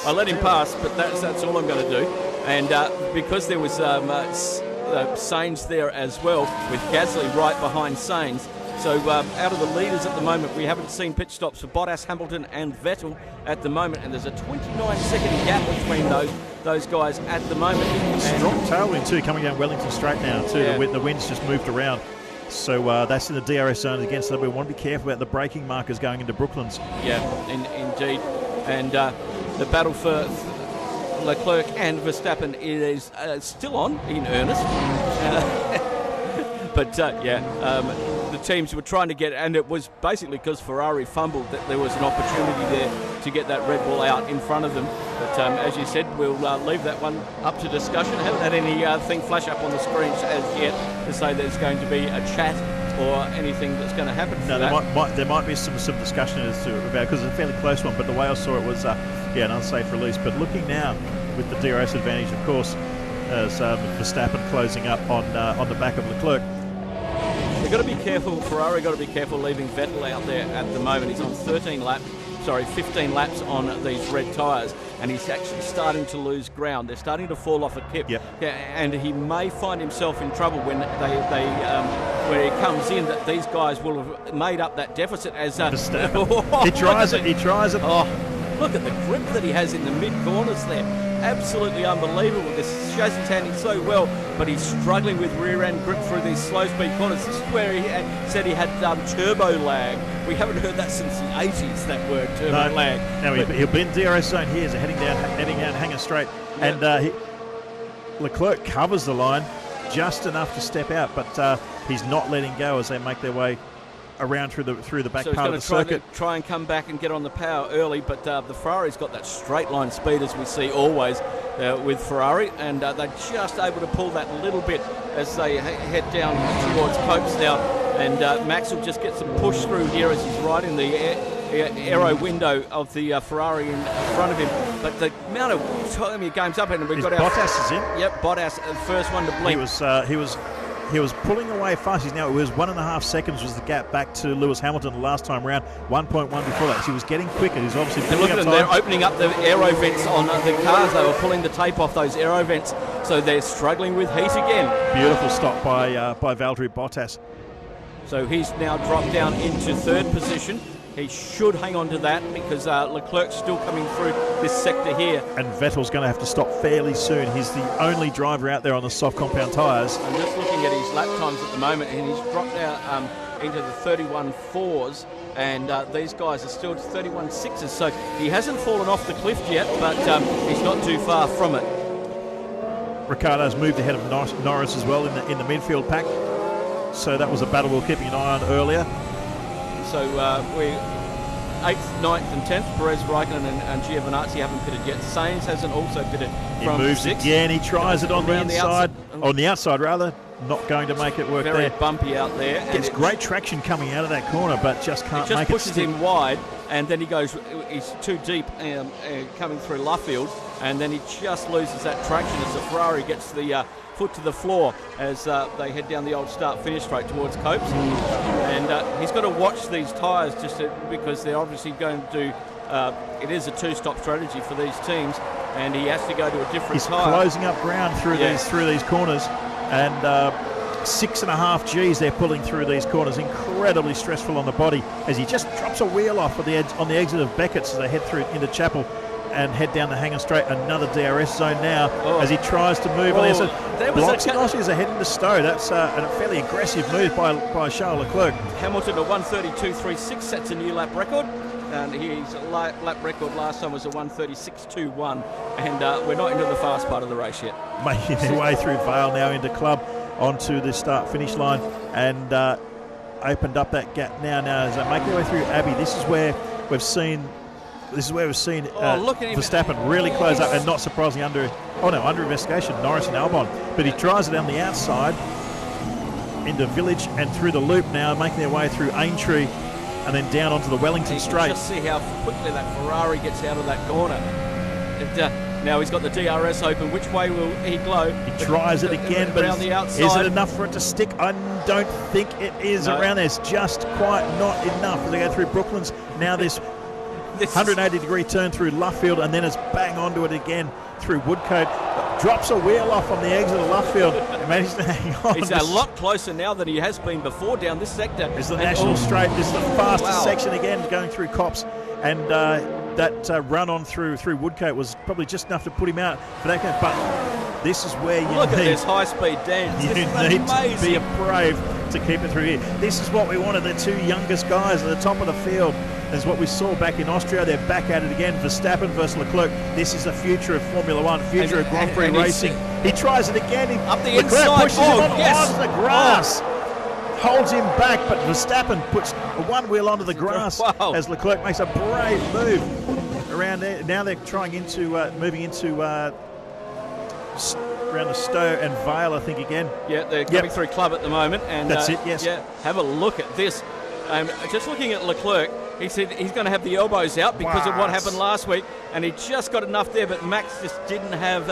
I let him pass, but that's all I'm going to do. And because there was Sainz there as well, with Gasly right behind Sainz. So out of the leaders at the moment, we haven't seen pit stops for Bottas, Hamilton and Vettel at the moment, and there's a 29-second gap between those guys at the moment. Strong tailwind too coming down Wellington Straight now too. Yeah. The wind's just moved around. So that's in the DRS zone again, so we want to be careful about the braking markers going into Brooklands. Yeah, indeed. And the battle for Leclerc and Verstappen is still on in earnest. But the teams were trying to get, and it was basically because Ferrari fumbled that there was an opportunity there to get that Red Bull out in front of them. But as you said, we'll leave that one up to discussion. I haven't had anything flash up on the screens as yet to say there's going to be a chat or anything that's going to happen. No, there might be some discussion as to about, because it's a fairly close one. But the way I saw it was an unsafe release. But looking now with the DRS advantage, of course, as Verstappen closing up on the back of Leclerc. They've got to be careful. Ferrari got to be careful leaving Vettel out there at the moment. He's on 15 laps on these red tyres, and he's actually starting to lose ground. They're starting to fall off a cliff. Yep. Yeah, and he may find himself in trouble when where he comes in, that these guys will have made up that deficit as he tries it. Oh, look at the grip that he has in the mid corners there. Absolutely unbelievable. This shows he's handling so well, but he's struggling with rear end grip through these slow speed corners. This is where he said he had turbo lag. We haven't heard that since the 80s, that word, turbo lag. Now he'll be in DRS zone here, so heading down hanging straight. Yep. And Leclerc covers the line just enough to step out, but he's not letting go as they make their way around through the back part of the circuit. Try and come back and get on the power early, but the Ferrari's got that straight line speed as we see always with Ferrari, and they're just able to pull that little bit as they head down towards Copes now, and Max will just get some push through here as he's right in the aero window of the Ferrari in front of him. But the amount of time he games up, and we've got Bottas is in. Yep, Bottas, the first one to blink. He was pulling away fast. It was 1.5 seconds was the gap back to Lewis Hamilton the last time round. 1.1 before that. So he was getting quicker. He's obviously look at them. They're opening up the aero vents on the cars. They were pulling the tape off those aero vents, so they're struggling with heat again. Beautiful stop by Valtteri Bottas. So he's now dropped down into third position. He should hang on to that because Leclerc's still coming through this sector here. And Vettel's going to have to stop fairly soon. He's the only driver out there on the soft compound tyres. I'm just looking at his lap times at the moment, and he's dropped out into the 31.4s, and these guys are still 31.6s. So he hasn't fallen off the cliff yet, but he's not too far from it. Ricciardo's moved ahead of Norris as well in the midfield pack. So that was a battle we were keeping an eye on earlier. So we're 8th, 9th and 10th. Perez, Raikkonen and Giovinazzi haven't pitted yet. Sainz hasn't also pitted from 6th. He moves again. He tries it on the inside. On the outside, rather. Not going to make it work there. Very bumpy out there. Gets great traction coming out of that corner, but just can't make it. It just pushes him wide, and then he's too deep coming through Luffield, and then he just loses that traction as the Ferrari gets the foot to the floor as they head down the old start-finish straight towards Copes. And he's got to watch these tyres because they're obviously going to do... it is a two-stop strategy for these teams, and he has to go to a different tyre. He's closing up ground through these corners, and 6.5 Gs they're pulling through these corners. Incredibly stressful on the body as he just drops a wheel off on the exit of Beckett's as they head through into Chapel and head down the hangar straight. Another DRS zone now as he tries to move on the outside. Blocks it as they head into Stowe. That's a fairly aggressive move by Charles Leclerc. Hamilton at 1:32.36 sets a new lap record. And his lap record last time was a 1:36.21, and we're not into the fast part of the race yet. Making their way through Vale now into Club onto the start-finish line, and opened up that gap now as they make their way through Abbey. This is where we've seen Verstappen really close up, and not surprisingly under investigation, Norris and Albon. But he tries it on the outside into Village and through the loop now, making their way through Aintree and then down onto the Wellington Straight. Just see how quickly that Ferrari gets out of that corner. Now he's got the DRS open. Which way will he glow? He tries it again, but around the outside. Is it enough for it to stick? I don't think it is. No. Around there. It's just quite not enough as they go through Brooklands. Now this 180-degree turn through Luffield, and then it's bang onto it again through Woodcote. Drops a wheel off on the exit of Luffield and manages to hang on. He's a lot closer now than he has been before down this sector. It's the National Straight. This is the fastest section again, going through Cops. And that run on through Woodcote was probably just enough to put him out for that game. But this is where you look at this high-speed dance. You need to be brave to keep it through here. This is what we wanted. The two youngest guys at the top of the field. Is what we saw back in Austria. They're back at it again. Verstappen versus Leclerc. This is the future of Formula One, future of Grand Prix racing. He tries it again. Up the Leclerc inside. pushes him onto the grass. Holds him back, but Verstappen puts one wheel onto the grass as Leclerc makes a brave move around there. Now they're trying into moving into around the Stowe and Vale, I think, again. Yeah, they're coming through Club at the moment. And that's it, yes. Yeah, have a look at this. Just looking at Leclerc, he said he's going to have the elbows out because of what happened last week, and he just got enough there, but Max just didn't have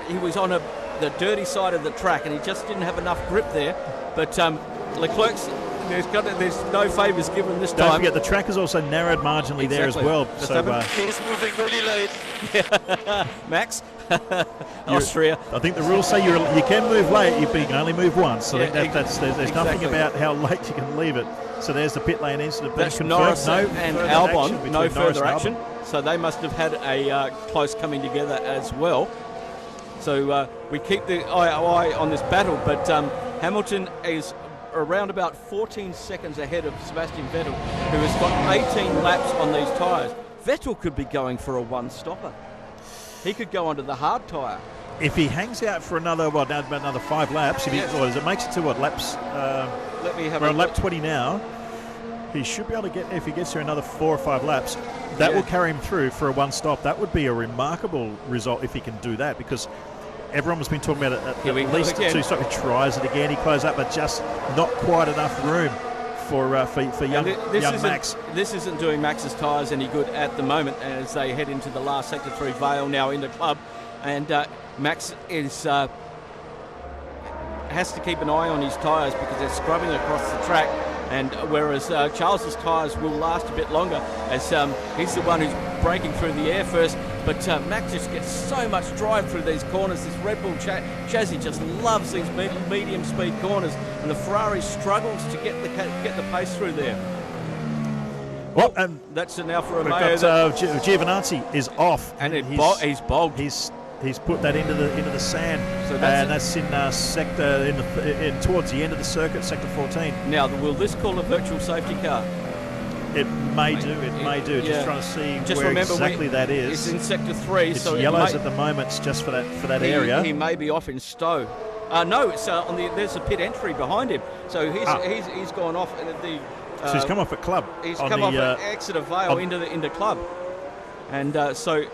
he was on the dirty side of the track, and he just didn't have enough grip there. But Leclerc's, there's no favours given this time. Don't forget, the track is also narrowed marginally there as well. So he's moving really late. Max, Austria. I think the rules say you can move late, you can only move once. So there's nothing about how late you can leave it. So there's the pit lane incident. That's Norris and Albon, no further action. So they must have had a close coming together as well. So we keep the eye on this battle, but Hamilton is around about 14 seconds ahead of Sebastian Vettel, who has got 18 laps on these tyres. Vettel could be going for a one-stopper. He could go onto the hard tyre. If he hangs out for another 5 laps, it makes it to what laps? Let me have we're on lap 20 now. He should be able to get, if he gets through another 4 or 5 laps, that will carry him through for a one-stop. That would be a remarkable result if he can do that, because everyone has been talking about it at least 2 stops. He tries it again, he closes up, but just not quite enough room for young Max. This isn't doing Max's tyres any good at the moment as they head into the last sector through Vale, now into Club, and Max is has to keep an eye on his tyres because they're scrubbing across the track, and whereas Charles's tyres will last a bit longer as he's the one who's breaking through the air first, but Max just gets so much drive through these corners. This Red Bull chassis just loves these medium speed corners, and the Ferrari struggles to get the pace through there. Well, that's now for a Giovinazzi is off, and he's bogged. He's put that into the sand, so that's in sector towards the end of the circuit, sector 14. Now, will this call a virtual safety car? It may do. Yeah. Just trying to see where exactly that is. It's in sector 3. It's so yellows at the moment. It's just for that area. He may be off in Stowe. No, it's there's a pit entry behind him. So he's gone off at the. So he's come off at Club. He's come off at exit of Vale into Club, and so.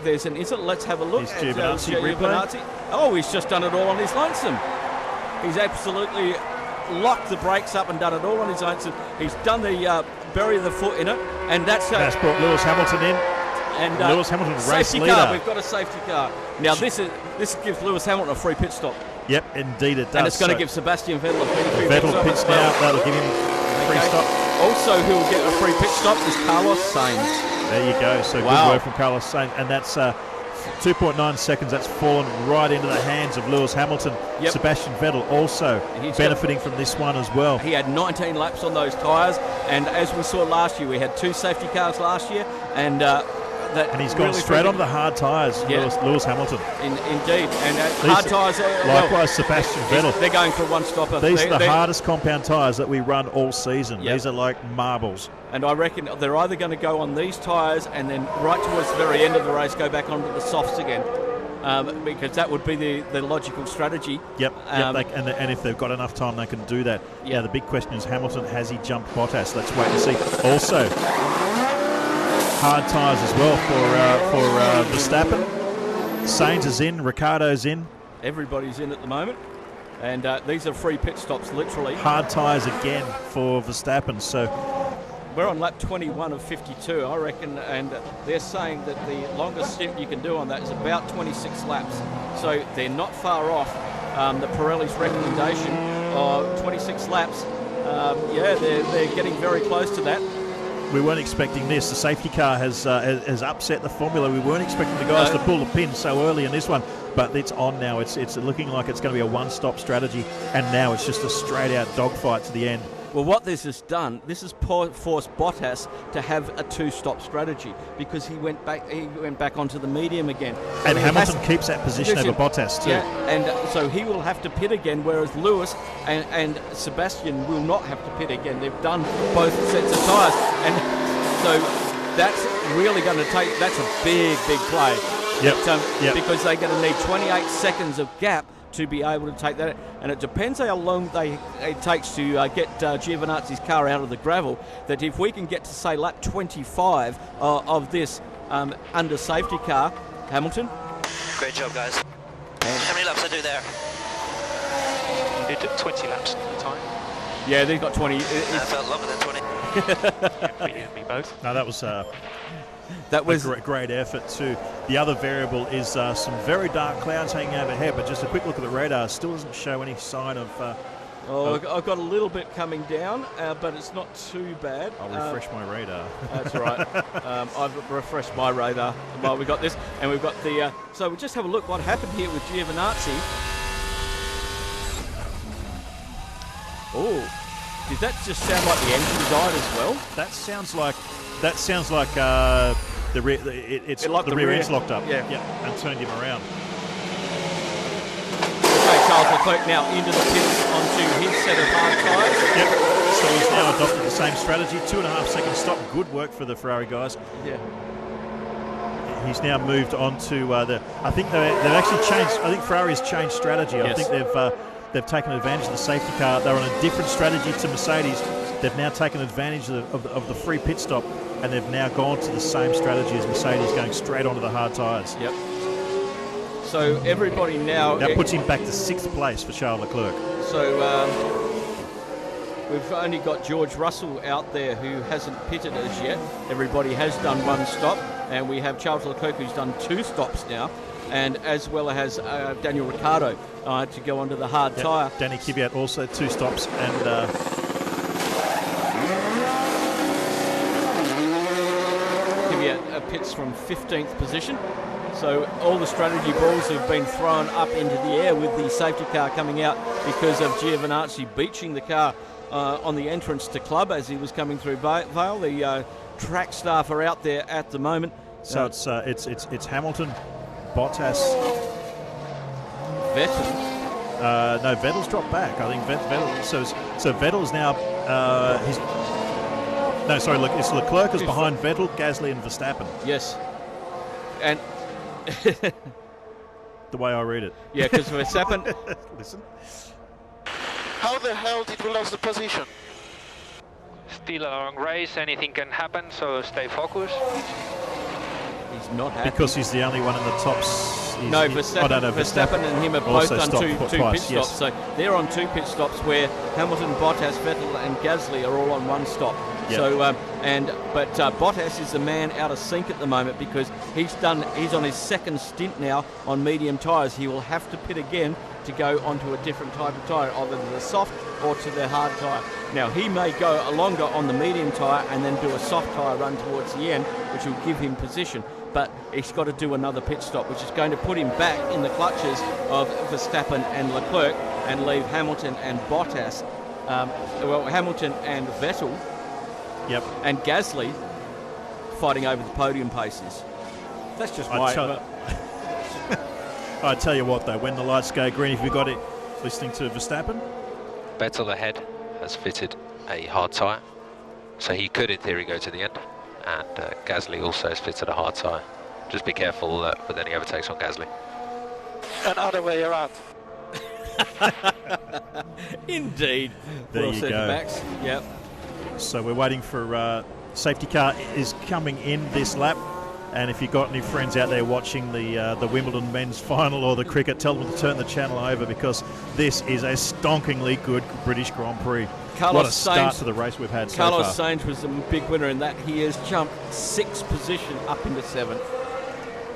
There's an incident. Let's have a look at Giovinazzi. Oh, he's just done it all on his lonesome. He's absolutely locked the brakes up and done it all on his lonesome. He's done the bury the foot in it, and that's brought Lewis Hamilton in. And Lewis Hamilton, race leader. Car. We've got a safety car. Now this gives Lewis Hamilton a free pit stop. Yep, indeed it does. And it's going to give Sebastian Vettel a free pit stop. Vettel pits now. That'll give him a free stop. Also, who will get a free pit stop is Carlos Sainz. There you go. So good work from Carlos Sainz. And that's 2.9 seconds. That's fallen right into the hands of Lewis Hamilton. Yep. Sebastian Vettel also benefiting from this one as well. He had 19 laps on those tyres. And as we saw last year, we had 2 safety cars last year. And he's gone straight onto the hard tyres, Lewis Hamilton. Indeed. And hard tyres. Likewise, Sebastian Vettel. They're going for one stopper. These are the hardest compound tyres that we run all season. Yep. These are like marbles. And I reckon they're either going to go on these tyres and then right towards the very end of the race go back onto the softs again. Because that would be the logical strategy. Yep. And if they've got enough time, they can do that. Yep. Now, the big question is Hamilton, has he jumped Bottas? Let's wait and see. Also, hard tyres as well for Verstappen. Sainz is in, Ricciardo's in. Everybody's in at the moment. And these are free pit stops, literally. Hard tyres again for Verstappen. So we're on lap 21 of 52, I reckon, and they're saying that the longest stint you can do on that is about 26 laps. So they're not far off the Pirelli's recommendation of 26 laps. Yeah, they're getting very close to that. We weren't expecting this. The safety car has upset the formula. We weren't expecting the guys to pull the pin so early in this one, but it's on now. It's looking like it's going to be a one-stop strategy, and now it's just a straight-out dogfight to the end. Well, what this has done, this has forced Bottas to have a two-stop strategy because he went back onto the medium again. And Hamilton keeps that position over Bottas too. Yeah, and so he will have to pit again, whereas Lewis and Sebastian will not have to pit again. They've done both sets of tyres, and so that's really going to that's a big play. Yep. Because they're going to need 28 seconds of gap to be able to take that, and it depends how long it takes to get Giovinazzi's car out of the gravel. That if we can get to say lap 25 of this under safety car, Hamilton. Great job, guys. And how many laps I do there? You did 20 laps at the time. Yeah, they've got 20. I felt longer than 20. Yeah, me both. No, that was a great effort too. The other variable is some very dark clouds hanging overhead, but just a quick look at the radar still doesn't show any sign of... I've got a little bit coming down, but it's not too bad. I'll refresh my radar. That's right. I've refreshed my radar while we got this, and we've got the... so we'll just have a look what happened here with Giovinazzi. Oh, did that just sound like the engine died as well? That sounds like the rear end's locked up. Yeah, and turned him around. Okay, Charles Leclerc now into the pits onto his set of hard tyres. Yep. So he's now adopted the same strategy. 2.5 second stop. Good work for the Ferrari guys. Yeah. He's now moved on to the. I think they've actually changed. I think Ferrari has changed strategy. Yes. I think they've taken advantage of the safety car. They're on a different strategy to Mercedes. They've now taken advantage of the free pit stop, and they've now gone to the same strategy as Mercedes, going straight onto the hard tyres. Yep. So everybody now... That puts him back to 6th place for Charles Leclerc. So we've only got George Russell out there who hasn't pitted as yet. Everybody has done one stop, and we have Charles Leclerc who's done 2 stops now, and as well as Daniel Ricciardo to go onto the hard tyre. Danny Kvyat also 2 stops, and... pits from 15th position. So all the strategy balls have been thrown up into the air with the safety car coming out because of Giovinazzi beaching the car on the entrance to club as he was coming through Vale. The track staff are out there at the moment. So it's Hamilton, Bottas, Vettel. No, Vettel's dropped back. I think Vettel. So Vettel's now No, sorry, look, it's Leclerc is behind Vettel, Gasly and Verstappen. Yes. And... the way I read it. Yeah, because Verstappen... Listen. How the hell did we lose the position? Still a long race, anything can happen, so stay focused. He's not happy. Because he's the only one in the tops. Verstappen and him have both done two pit stops. Yes. So they're on 2 pit stops where Hamilton, Bottas, Vettel and Gasly are all on 1 stop. Yep. So but Bottas is the man out of sync at the moment because he's on his 2nd stint now on medium tyres. He will have to pit again to go onto a different type of tyre, either to the soft or to the hard tyre. Now he may go longer on the medium tyre and then do a soft tyre run towards the end, which will give him position. But he's got to do another pit stop, which is going to put him back in the clutches of Verstappen and Leclerc and leave Hamilton and Bottas, Hamilton and Vettel, and Gasly fighting over the podium paces. That's just my... I tell you what, though, when the lights go green, if you got it listening to Verstappen... Vettel ahead has fitted a hard tyre, so he could, in theory, go to the end. And Gasly also has fitted a hard tyre. Just be careful with any overtakes on Gasly. And other way around. Indeed. There you go. Max. Yep. So we're waiting for safety car is coming in this lap. And if you've got any friends out there watching the Wimbledon men's final or the cricket, tell them to turn the channel over, because this is a stonkingly good British Grand Prix. What a start to the race we've had so far. Carlos Sainz was a big winner in that. He has jumped 6th position up into 7th.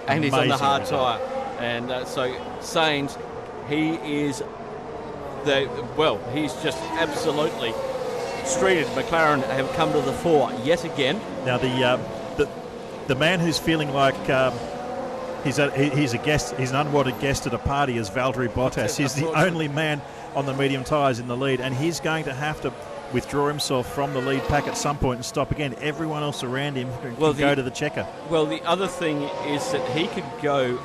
And he's on the hard tyre. And so Sainz, he is he's just absolutely streeted. McLaren have come to the fore yet again. Now the man who's feeling like he's a guest, he's an unwanted guest at a party, is Valtteri Bottas. He's the only man on the medium tyres in the lead, and he's going to have to withdraw himself from the lead pack at some point and stop again. Everyone else around him can go to the checker. Well, the other thing is that he could go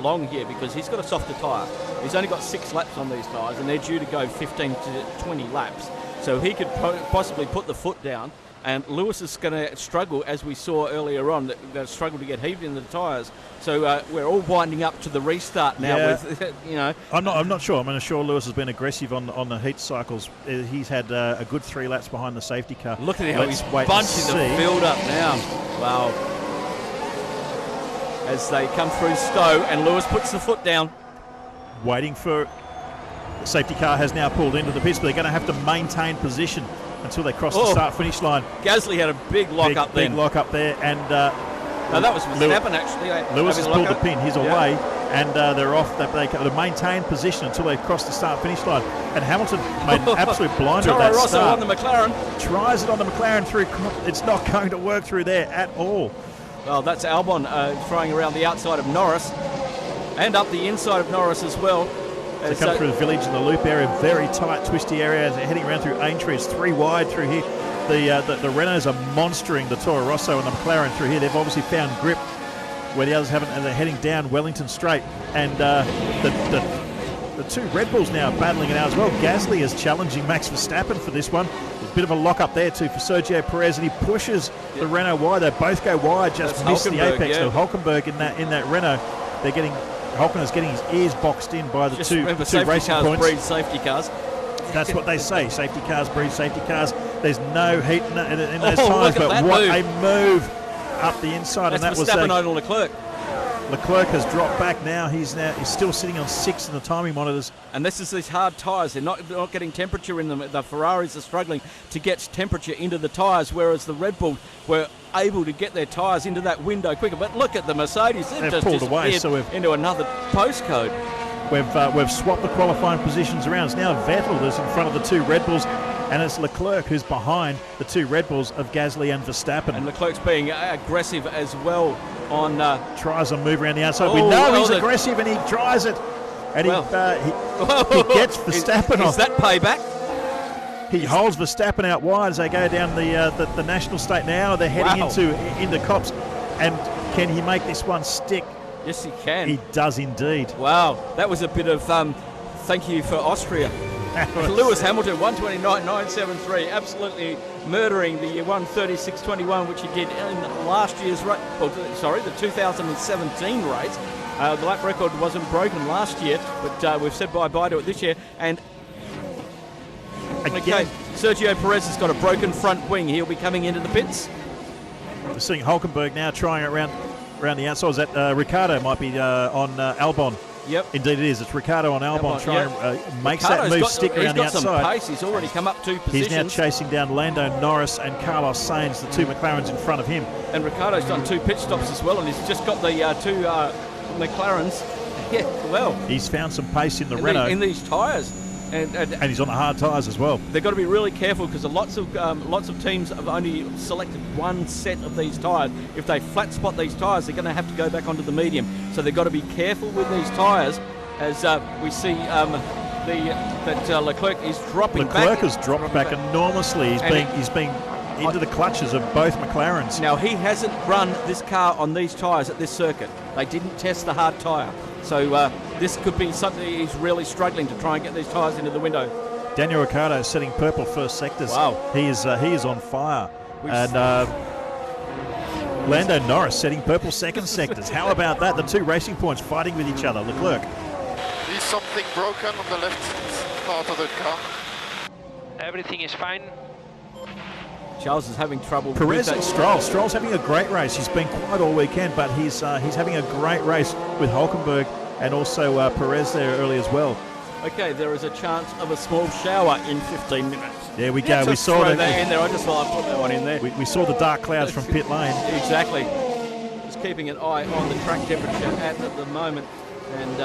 long here because he's got a softer tyre. He's only got 6 laps on these tyres, and they're due to go 15 to 20 laps. So he could possibly put the foot down, and Lewis is going to struggle, as we saw earlier on, that struggle to get heaved in the tyres. So we're all winding up to the restart now. Yeah. With, I'm not sure. I'm sure Lewis has been aggressive on the heat cycles. He's had a good 3 laps behind the safety car. Look at how he's bunching the field up now. Wow. As they come through Stowe, and Lewis puts the foot down. Waiting for... The safety car has now pulled into the pits, but they're going to have to maintain position until they cross the start-finish line. Gasly had a big lock up there. Big lock up there, and... no, that was Verstappen, actually. Lewis has pulled the pin. He's away, and they're off. They to maintain position until they cross the start-finish line. And Hamilton made an absolute blinder at that Toro Rosso start. on the McLaren. Tries it on the McLaren through. It's not going to work through there at all. Well, that's Albon throwing around the outside of Norris and up the inside of Norris as well. They come through the village in the loop area, very tight, twisty area. As they're heading around through Aintree, it's 3 wide through here. The Renaults are monstering the Toro Rosso and the McLaren through here. They've obviously found grip where the others haven't, and they're heading down Wellington Straight. And the 2 Red Bulls now battling it out as well. Gasly is challenging Max Verstappen for this one. There's a bit of a lock up there too for Sergio Perez, and he pushes the Renault wide. They both go wide, just miss the apex. Yeah. So Hulkenberg in that Renault, Hulken is getting his ears boxed in by the two racing points. Breed safety cars. That's what they say. Safety cars breed safety cars. There's no heat in those tyres, but what a move up the inside. That's and that Verstappen was over Leclerc. Leclerc has dropped back now. He's still sitting on 6 in the timing monitors. And this is these hard tyres. They're not getting temperature in them. The Ferraris are struggling to get temperature into the tyres, whereas the Red Bull were able to get their tyres into that window quicker. But look at the Mercedes. They've just pulled away, so into another postcode. We've swapped the qualifying positions around. It's now Vettel that's in front of the 2 Red Bulls, and it's Leclerc who's behind the 2 Red Bulls of Gasly and Verstappen. And Leclerc's being aggressive as well on... tries a move around the outside. We know he's aggressive, and he tries it. And he gets Verstappen off. Is that payback? He holds Verstappen out wide as they go down the national state now. They're heading into Copse. And can he make this one stick? Yes, he can. He does indeed. Wow, that was a bit of thank you for Austria. Lewis Hamilton, 129.973, absolutely murdering the 136.21, which he did in last year's race. The 2017 race. The lap record wasn't broken last year, but we've said bye-bye to it this year. And again, Sergio Perez has got a broken front wing. He'll be coming into the pits. We're seeing Hulkenberg now trying it around the outside. Is that Ricciardo might be on Albon? Yep. Indeed it is. It's Ricciardo on Albon trying makes that move stick around the outside. He's got some pace. He's already come up 2 positions. He's now chasing down Lando Norris and Carlos Sainz, the 2 McLarens in front of him. And Ricciardo's done 2 pit stops as well, and he's just got the 2 McLarens. Yeah, well. He's found some pace in the Renault. In these tyres. And he's on the hard tyres as well. They've got to be really careful because lots of teams have only selected 1 set of these tyres. If they flat spot these tyres, they're going to have to go back onto the medium. So they've got to be careful with these tyres as we see that Leclerc is dropping back. Leclerc has dropped back enormously. He's been into the clutches of both McLarens. Now, he hasn't run this car on these tyres at this circuit. They didn't test the hard tyre. So this could be something he's really struggling to try and get these tyres into the window. Daniel Ricciardo is setting purple first sectors. Wow. He is on fire. And Lando Norris setting purple second sectors. How about that? The 2 racing points fighting with each other. Leclerc. Is something broken on the left part of the car? Everything is fine. Charles is having trouble. Perez with and that. Stroll's having a great race. He's been quiet all weekend, but he's having a great race with Hulkenberg and also Perez there early as well. Okay, there is a chance of a small shower in 15 minutes. There we go. We saw that in there. I just thought I'd put that one in there. We saw the dark clouds from pit lane. Exactly. Just keeping an eye on the track temperature at the moment, and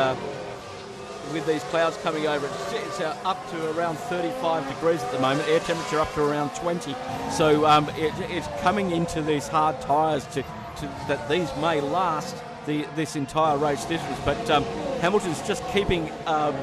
with these clouds coming over, it's up to around 35 degrees at the moment. Air temperature up to around 20. So it's coming into these hard tyres that these may last this entire race distance. But Hamilton's just keeping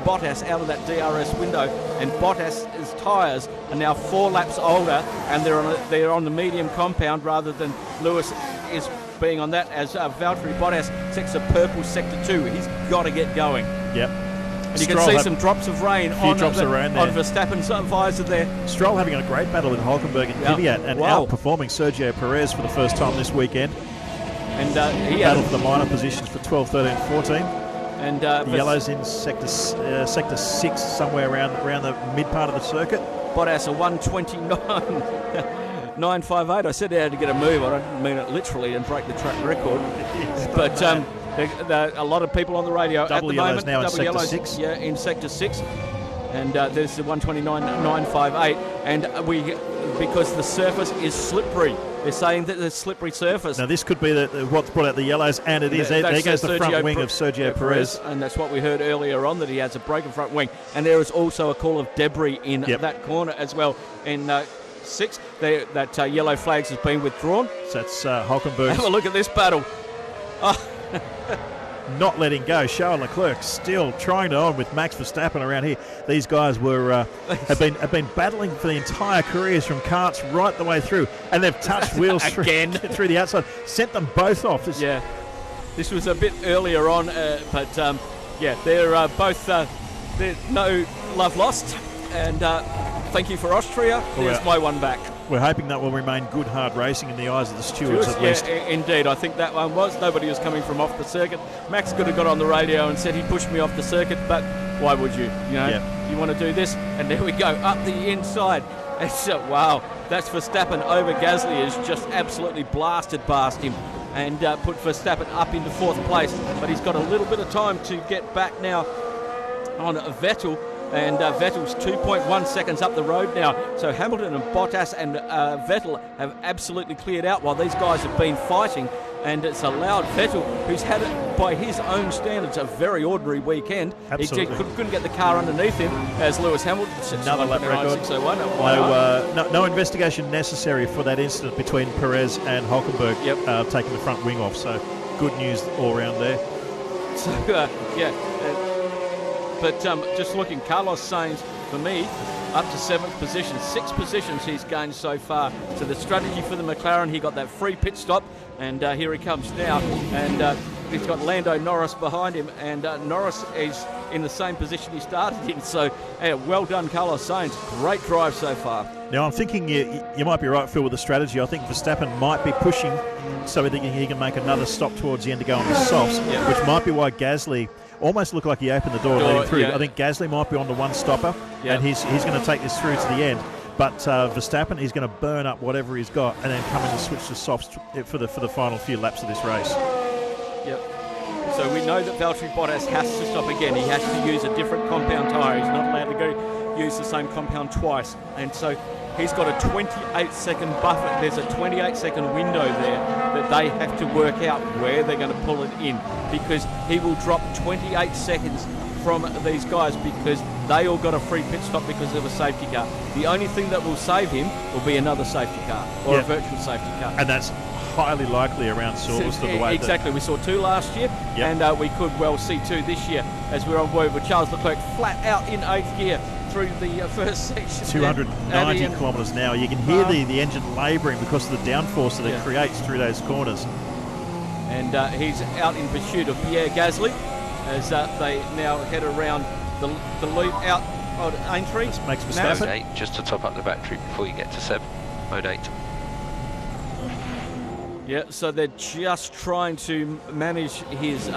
Bottas out of that DRS window, and Bottas's tyres are now 4 laps older, and they're on the medium compound rather than Lewis is being on that, as Valtteri Bottas takes a purple sector 2. He's got to get going. Yep. And you can see some drops of rain on Verstappen's visor there. Stroll having a great battle with Hulkenberg and Kvyat, and outperforming Sergio Perez for the first time this weekend. And he battle for the minor positions for 12, 13, 14. And the yellows in sector 6, somewhere around the mid part of the circuit. Bottas a 1:29.958. I said he had to get a move. I don't mean it literally and break the track record, but a lot of people on the radio double at the yellows moment. Now in sector 6. Yeah, in sector 6, and there's the 1:29.958, and because the surface is slippery. They're saying that there's slippery surface. Now this could be what's brought out the yellows, and it is. There goes the front wing of Sergio Perez. And that's what we heard earlier on, that he has a broken front wing. And there is also a call of debris in that corner as well. In 6, that yellow flags has been withdrawn. So that's Hulkenberg. Have a look at this battle. Not letting go. Charles Leclerc still trying to on with Max Verstappen around here. These guys have been battling for the entire careers from karts right the way through, and they've touched wheels again through the outside, sent them both off. This was a bit earlier on, but they're both no love lost, and thank you for Austria. There's my one back. We're hoping that will remain good, hard racing in the eyes of the stewards at least. Yeah, indeed. I think that one was. Nobody was coming from off the circuit. Max could have got on the radio and said he pushed me off the circuit, but why would you? You want to do this? And there we go, up the inside. It's wow, that's Verstappen over Gasly, has just absolutely blasted past him and put Verstappen up into 4th place. But he's got a little bit of time to get back now on Vettel. And Vettel's 2.1 seconds up the road now. So Hamilton and Bottas and Vettel have absolutely cleared out while these guys have been fighting. And it's allowed Vettel, who's had it by his own standards a very ordinary weekend. Absolutely. He couldn't get the car underneath him, as Lewis Hamilton sets another lap record. 601. No investigation necessary for that incident between Perez and Hulkenberg taking the front wing off. So good news all around there. So But just looking, Carlos Sainz, for me, up to 7th position. 6 positions he's gained so far. So the strategy for the McLaren, he got that free pit stop, and here he comes now. And he's got Lando Norris behind him, and Norris is in the same position he started in. So well done, Carlos Sainz. Great drive so far. Now I'm thinking you might be right, Phil, with the strategy. I think Verstappen might be pushing so he can make another stop towards the end to go on the softs, which might be why Gasly almost looked like he opened the door leading through. I think Gasly might be on the one stopper, and he's going to take this through to the end. But Verstappen, he's going to burn up whatever he's got and then come in and switch to softs for the final few laps of this race. Yep. So we know that Valtteri Bottas has to stop again. He has to use a different compound tyre. He's not allowed to use the same compound twice. And so he's got a 28-second buffer. There's a 28-second window there that they have to work out where they're going to pull it in, because he will drop 28 seconds from these guys because they all got a free pit stop because of a safety car. The only thing that will save him will be another safety car or a virtual safety car. And that's highly likely around Silverstone. The way exactly. We saw 2 last year, and we could well see 2 this year as we're on board with Charles Leclerc flat out in 8th gear through the first section. 290 kilometres an hour. You can hear the engine labouring because of the downforce that it creates through those corners. And he's out in pursuit of Pierre Gasly as they now head around the loop out on Aintree. Makes Verstappen. Mode 8, just to top up the battery before you get to 7. Mode 8. Yeah, so they're just trying to manage his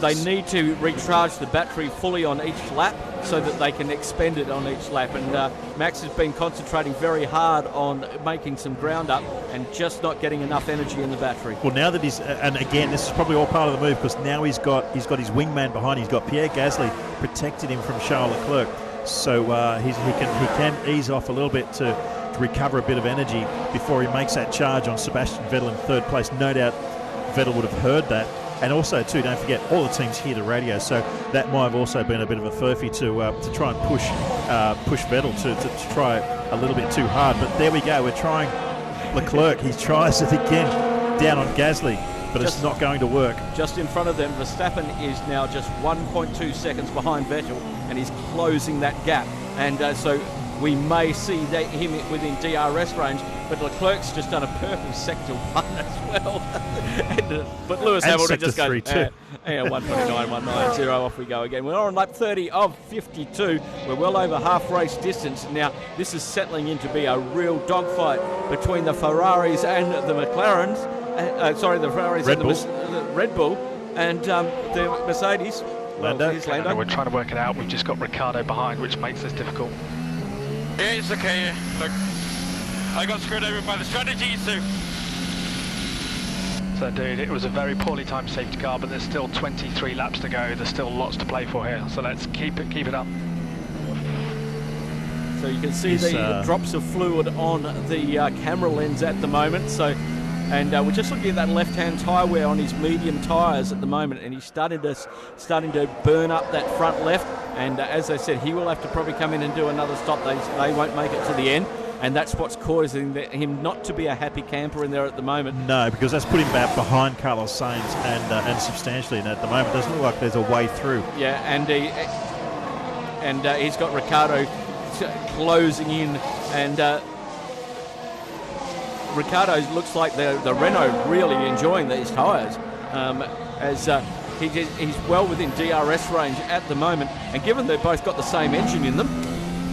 they need to recharge the battery fully on each lap so that they can expend it on each lap. And Max has been concentrating very hard on making some ground up and just not getting enough energy in the battery. Well, now that he's, and again, this is probably all part of the move, because now he's got his wingman behind. He's got Pierre Gasly protected him from Charles Leclerc, so he can ease off a little bit to recover a bit of energy before he makes that charge on Sebastian Vettel in third place. No doubt Vettel would have heard that. And also, too, don't forget, all the teams hear the radio, so that might have also been a bit of a furphy to try and push Vettel to try a little bit too hard. But there we go. We're trying Leclerc. He tries it again down on Gasly, but it's not going to work. Just in front of them, Verstappen is now just 1.2 seconds behind Vettel, and he's closing that gap. And so we may see him within DRS range, but Leclerc's just done a purple sector 1 as well. But Lewis Hamilton just goes, 1:29.190, off we go again. We're on lap 30 of 52. We're well over half race distance. Now, this is settling in to be a real dogfight between the Ferraris and the McLarens. The Ferraris and the Red Bull and the Mercedes. Lando. Lando. We're trying to work it out. We've just got Ricciardo behind, which makes this difficult. Yeah, it's okay. Look, I got screwed over by the strategy, so... So, dude, it was a very poorly timed safety car, but there's still 23 laps to go. There's still lots to play for here. So let's keep it up. So you can see the drops of fluid on the camera lens at the moment. So, and we're just looking at that left-hand tyre wear on his medium tyres at the moment, and he's starting to burn up that front left. And as I said, he will have to probably come in and do another stop. They won't make it to the end, and that's what's causing him not to be a happy camper in there at the moment. No, because that's put him back behind Carlos Sainz and substantially. And at the moment, it doesn't look like there's a way through. Yeah, and he's got Ricciardo closing in, and Ricciardo looks like the Renault really enjoying these tyres, as he's well within DRS range at the moment, and given they've both got the same engine in them.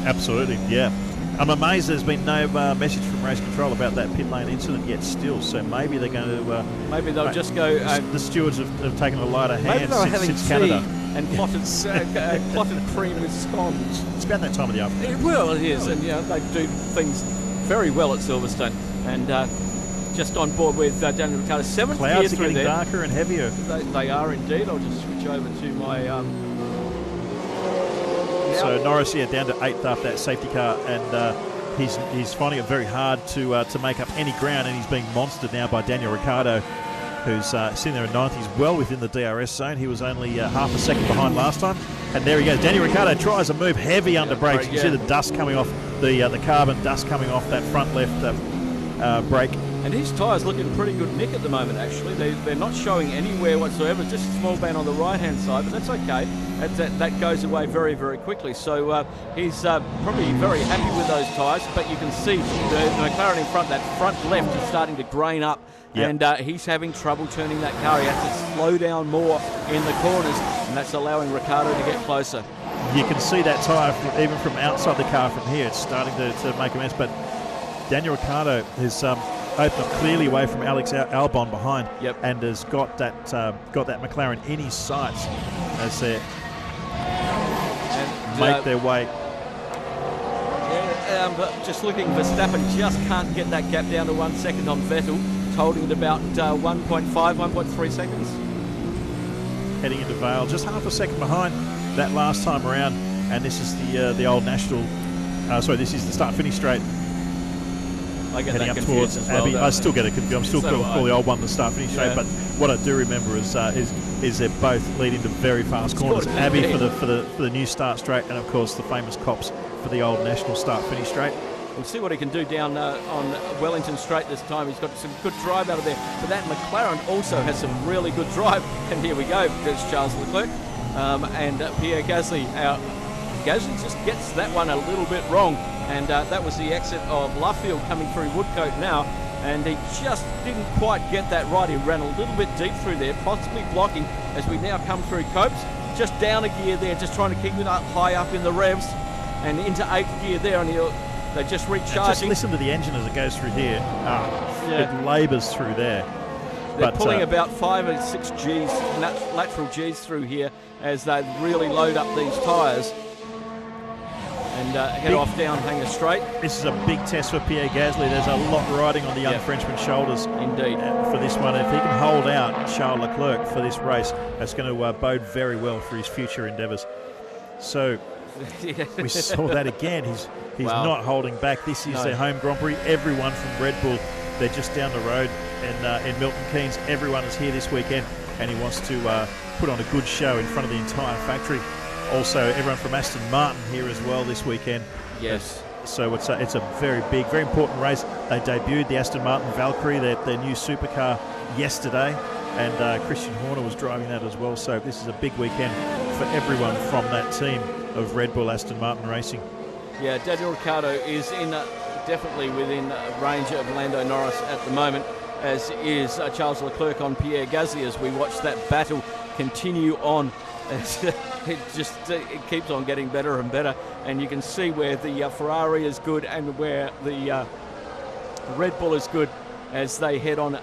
Absolutely, yeah. I'm amazed there's been no message from race control about that pit lane incident yet still, so maybe they're going to... maybe they'll just go... the stewards have taken a lighter hand since Canada. And clotted cream with scones. It's about that time of the afternoon. Well, it is, and they do things very well at Silverstone. And just on board with Daniel Ricciardo. Seventh gear Clouds are through getting there. darker and heavier. They are indeed. I'll just switch over to my... So Norris here down to 8th after that safety car, and he's finding it very hard to make up any ground, and he's being monstered now by Daniel Ricciardo, who's sitting there in 9th. He's well within the DRS zone. He was only half a second behind last time. And there he goes. Daniel Ricciardo tries a move heavy under brakes. You can see the dust coming off, the carbon dust coming off that front left brake. And his tyres looking pretty good nick at the moment, actually. They're not showing anywhere whatsoever, just a small band on the right-hand side, but that's okay. That goes away very, very quickly. So he's probably very happy with those tyres, but you can see the McLaren in front, that front left is starting to grain up. Yep. And he's having trouble turning that car. He has to slow down more in the corners, and that's allowing Ricciardo to get closer. You can see that tyre even from outside the car from here. It's starting to make a mess, but Daniel Ricciardo has opened up clearly away from Alex Albon behind, and has got that McLaren in his sights as they make their way. Just looking, Verstappen just can't get that gap down to 1 second on Vettel. Holding it about 1.3 seconds. Heading into Vale, just half a second behind that last time around, and this is the old national. This is the start-finish straight. I get heading up towards Abbey. I still get it confused. I'm still call the old one the start-finish straight, but what I do remember is they're both leading to very fast corners. Abbey for the new start straight, and of course the famous Cops for the old national start-finish straight. We'll see what he can do down on Wellington Straight this time. He's got some good drive out of there. But that McLaren also has some really good drive. And here we go. There's Charles Leclerc and Pierre Gasly. Gasly just gets that one a little bit wrong. And that was the exit of Luffield coming through Woodcote now. And he just didn't quite get that right. He ran a little bit deep through there, possibly blocking as we now come through Copes. Just down a gear there, just trying to keep it up high up in the revs. And into 8th gear there. And they're just recharging. Just listen to the engine as it goes through here. It labours through there. They're pulling about 5 or 6 Gs, lateral Gs through here as they really load up these tyres and head off down Hanger Straight. This is a big test for Pierre Gasly. There's a lot riding on the young Frenchman's shoulders. Indeed. For this one. If he can hold out Charles Leclerc for this race, that's going to bode very well for his future endeavours. So we saw that again. He's not holding back. This is their home Grand Prix. Everyone from Red Bull, they're just down the road in Milton Keynes. Everyone is here this weekend, and he wants to put on a good show in front of the entire factory. Also, everyone from Aston Martin here as well this weekend. Yes. So it's a very big, very important race. They debuted the Aston Martin Valkyrie, their new supercar, yesterday, and Christian Horner was driving that as well. So this is a big weekend for everyone from that team of Red Bull Aston Martin Racing. Yeah, Daniel Ricciardo is definitely within range of Lando Norris at the moment, as is Charles Leclerc on Pierre Gasly, as we watch that battle continue on. It keeps on getting better and better, and you can see where the Ferrari is good and where the Red Bull is good as they head on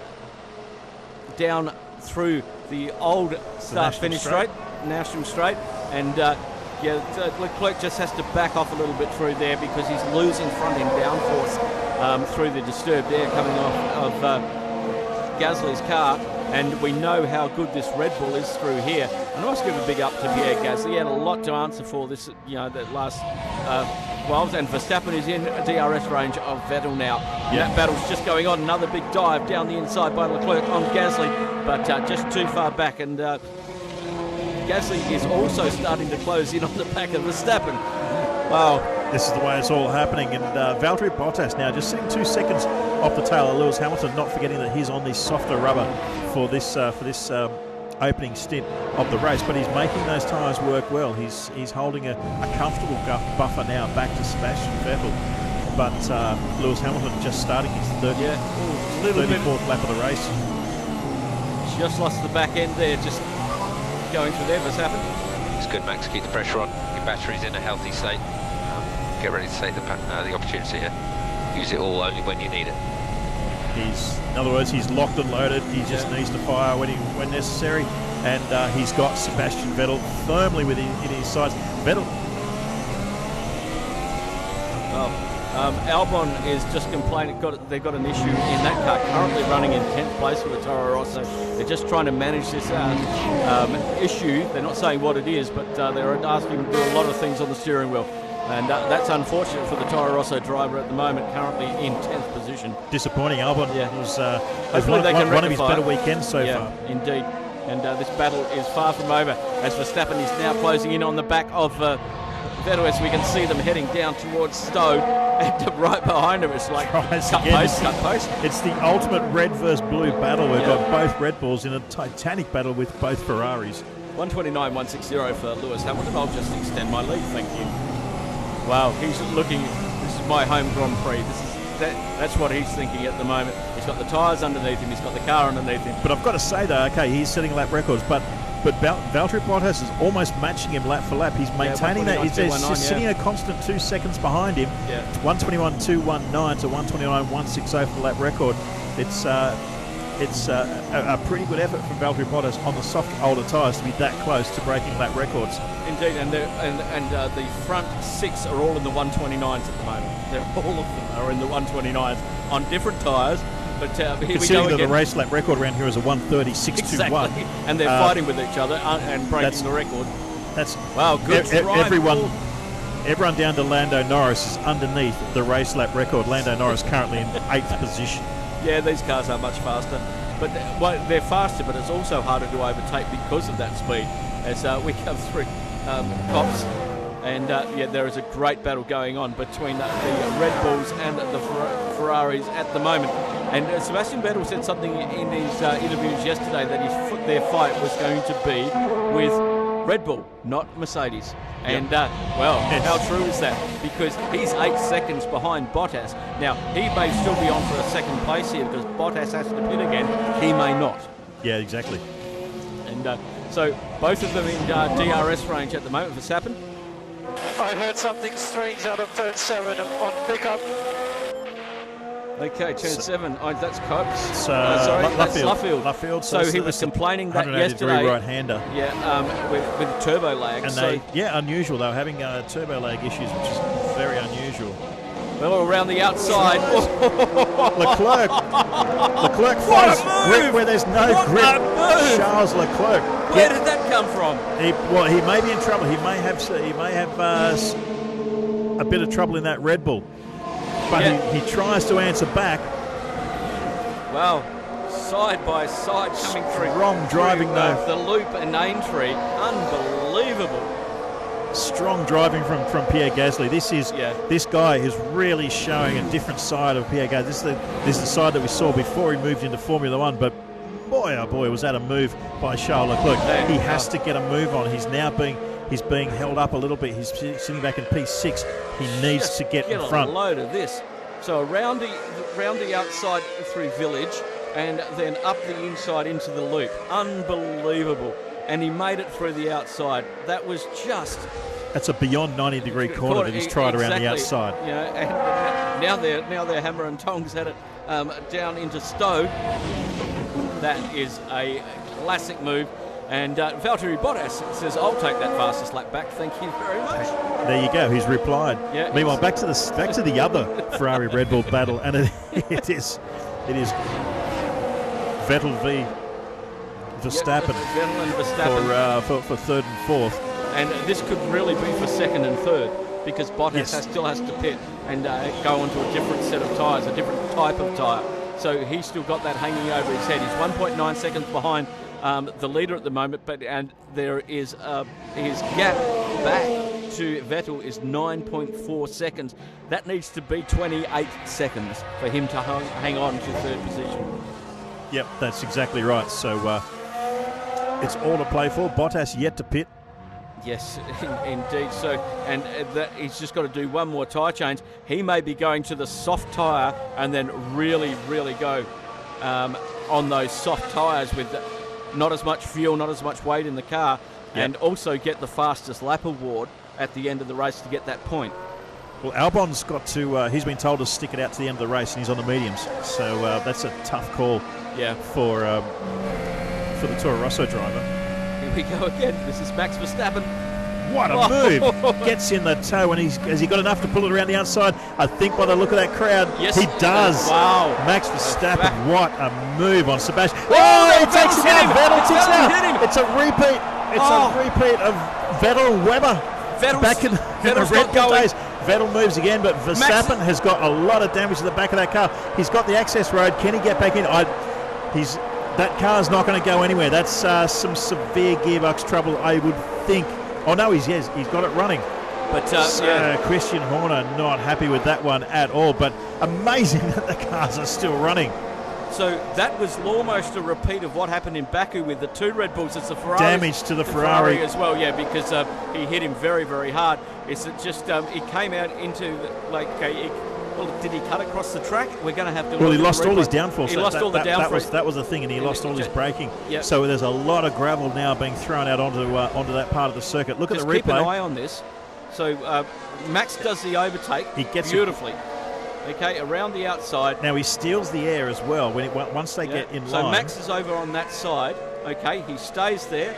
down through the old start-finish straight, National Straight, and Leclerc just has to back off a little bit through there because he's losing front-end downforce through the disturbed air coming off of Gasly's car. And we know how good this Red Bull is through here. And I must give a big up to Pierre Gasly. He had a lot to answer for this, that last 12. And Verstappen is in a DRS range of Vettel now. Yeah. That battle's just going on. Another big dive down the inside by Leclerc on Gasly, but just too far back. And Gasly is also starting to close in on the back of Verstappen. Wow. This is the way it's all happening, and Valtteri Bottas now just sitting 2 seconds off the tail of Lewis Hamilton, not forgetting that he's on this softer rubber for this opening stint of the race, but he's making those tyres work well. He's holding a comfortable buffer now back to Sebastian Vettel, but Lewis Hamilton just starting his 34th lap of the race. Just lost the back end there, just going through there. Verstappen. It's good, Max. Keep the pressure on. Your battery's in a healthy state. Get ready to take the opportunity here. Use it all only when you need it. In other words, he's locked and loaded. He just needs to fire when necessary, and he's got Sebastian Vettel firmly in his sights. Vettel. Albon is just complaining. They've got an issue in that car. Currently running in 10th place for the Toro Rosso. They're just trying to manage this issue. They're not saying what it is, but they're asking him to do a lot of things on the steering wheel. And that's unfortunate for the Toro Rosso driver at the moment, currently in 10th position. Disappointing. Albon was one of his better weekends so far. Indeed. And this battle is far from over as Verstappen is now closing in on the back of Vettel, as we can see them heading down towards Stowe. And right behind him, it's like cut post. It's the ultimate red versus blue battle. We've got both Red Bulls in a titanic battle with both Ferraris. 129.160 for Lewis Hamilton. I'll just extend my lead, thank you. Wow, he's looking, this is my home Grand Prix. That's what he's thinking at the moment. He's got the tyres underneath him, he's got the car underneath him. But I've got to say though, okay, he's setting lap records, but Valtteri Bottas is almost matching him lap for lap. He's maintaining that. He's just sitting a constant 2 seconds behind him. 121.219 to 129.160 for the lap record. It's a pretty good effort from Valtteri Bottas on the soft older tyres to be that close to breaking lap records. Indeed, and the front 6 are all in the 129s at the moment. All of them are in the 129s on different tyres. But here we go that again. The race lap record around here is a 130.621. Exactly. And they're fighting with each other and breaking the record. That's wow. Good drive. Everyone down to Lando Norris is underneath the race lap record. Lando Norris currently in 8th position. Yeah, these cars are much faster, but they're faster, but it's also harder to overtake because of that speed. As we come through Cops, and there is a great battle going on between the Red Bulls and the Ferraris at the moment. And Sebastian Vettel said something in his interviews yesterday that their fight was going to be with Red Bull, not Mercedes. And, how true is that? Because he's 8 seconds behind Bottas. Now, he may still be on for a second place here because Bottas has to pit again. He may not. Yeah, exactly. And so both of them in DRS range at the moment. Verstappen? I heard something strange out of turn 7 on pickup. Okay, turn 7. Oh, that's Cope. It's that's Luffield. Luffield. So he was complaining that 180 yesterday. degree right-hander. Yeah, with turbo lag. And unusual. They were having turbo lag issues, which is very unusual. Well, around the outside. Leclerc finds grip where there's no grip. Charles Leclerc. Where did that come from? He may be in trouble. He may have a bit of trouble in that Red Bull. But he tries to answer back. Wow. Side by side coming through. Strong driving though. The loop and Aintree. Unbelievable. Strong driving from Pierre Gasly. This guy is really showing a different side of Pierre Gasly. This is the side that we saw before he moved into Formula One. But boy, oh boy, was that a move by Charles Leclerc. He has to get a move on. He's now being held up a little bit. He's sitting back in P6. He needs to get in front. A load of this. So around the outside through Village, and then up the inside into the loop. Unbelievable. And he made it through the outside. That was just... That's a beyond 90-degree corner that he's tried around the outside. You know, and now they're hammer and tongs at it down into Stowe. That is a classic move. And Valtteri Bottas says, "I'll take that fastest lap back. Thank you very much." There you go. He's replied. Yeah, meanwhile, back to the other Ferrari Red Bull battle, and it is Vettel v Verstappen, Vettel and Verstappen for third and fourth. And this could really be for second and third, because Bottas still has to pit and go onto a different set of tyres, a different type of tyre. So he's still got that hanging over his head. He's 1.9 seconds behind the leader at the moment, and there is his gap back to Vettel is 9.4 seconds. That needs to be 28 seconds for him to hang on to third position. Yep, that's exactly right. So it's all to play for. Bottas yet to pit. Yes, indeed. So, and that he's just got to do one more tyre change. He may be going to the soft tyre and then really, really go on those soft tyres with not as much fuel, not as much weight in the car, and also get the fastest lap award at the end of the race to get that point. Well, Albon's got to, he's been told to stick it out to the end of the race, and he's on the mediums. So that's a tough call for the Toro Rosso driver. Here we go again. This is Max Verstappen. What a move. Gets in the toe, and has he got enough to pull it around the outside? I think by the look of that crowd, he does. Wow. Max Verstappen, what a move on Sebastian. Oh, he takes it out. Vettel takes it out. It's a repeat. It's a repeat of Vettel and Webber. Back in the Red Bull days. Vettel moves again, but Verstappen has got a lot of damage to the back of that car. He's got the access road. Can he get back in? That car's not going to go anywhere. That's some severe gearbox trouble, I would think. Oh no, he's got it running. But Christian Horner not happy with that one at all. But amazing that the cars are still running. So that was almost a repeat of what happened in Baku with the two Red Bulls. It's the Ferrari damage to the Ferrari as well, because he hit him very, very hard. It's just he came out into did he cut across the track? We're going to have to. Well, he lost all his downforce. He lost all the downforce. That was the thing, and he lost all his braking. Yep. So there's a lot of gravel now being thrown out onto that part of the circuit. Look at the replay. Keep an eye on this. So Max does the overtake. He gets beautifully. Okay, around the outside. Now he steals the air as well once they get in line. So Max is over on that side. Okay, he stays there.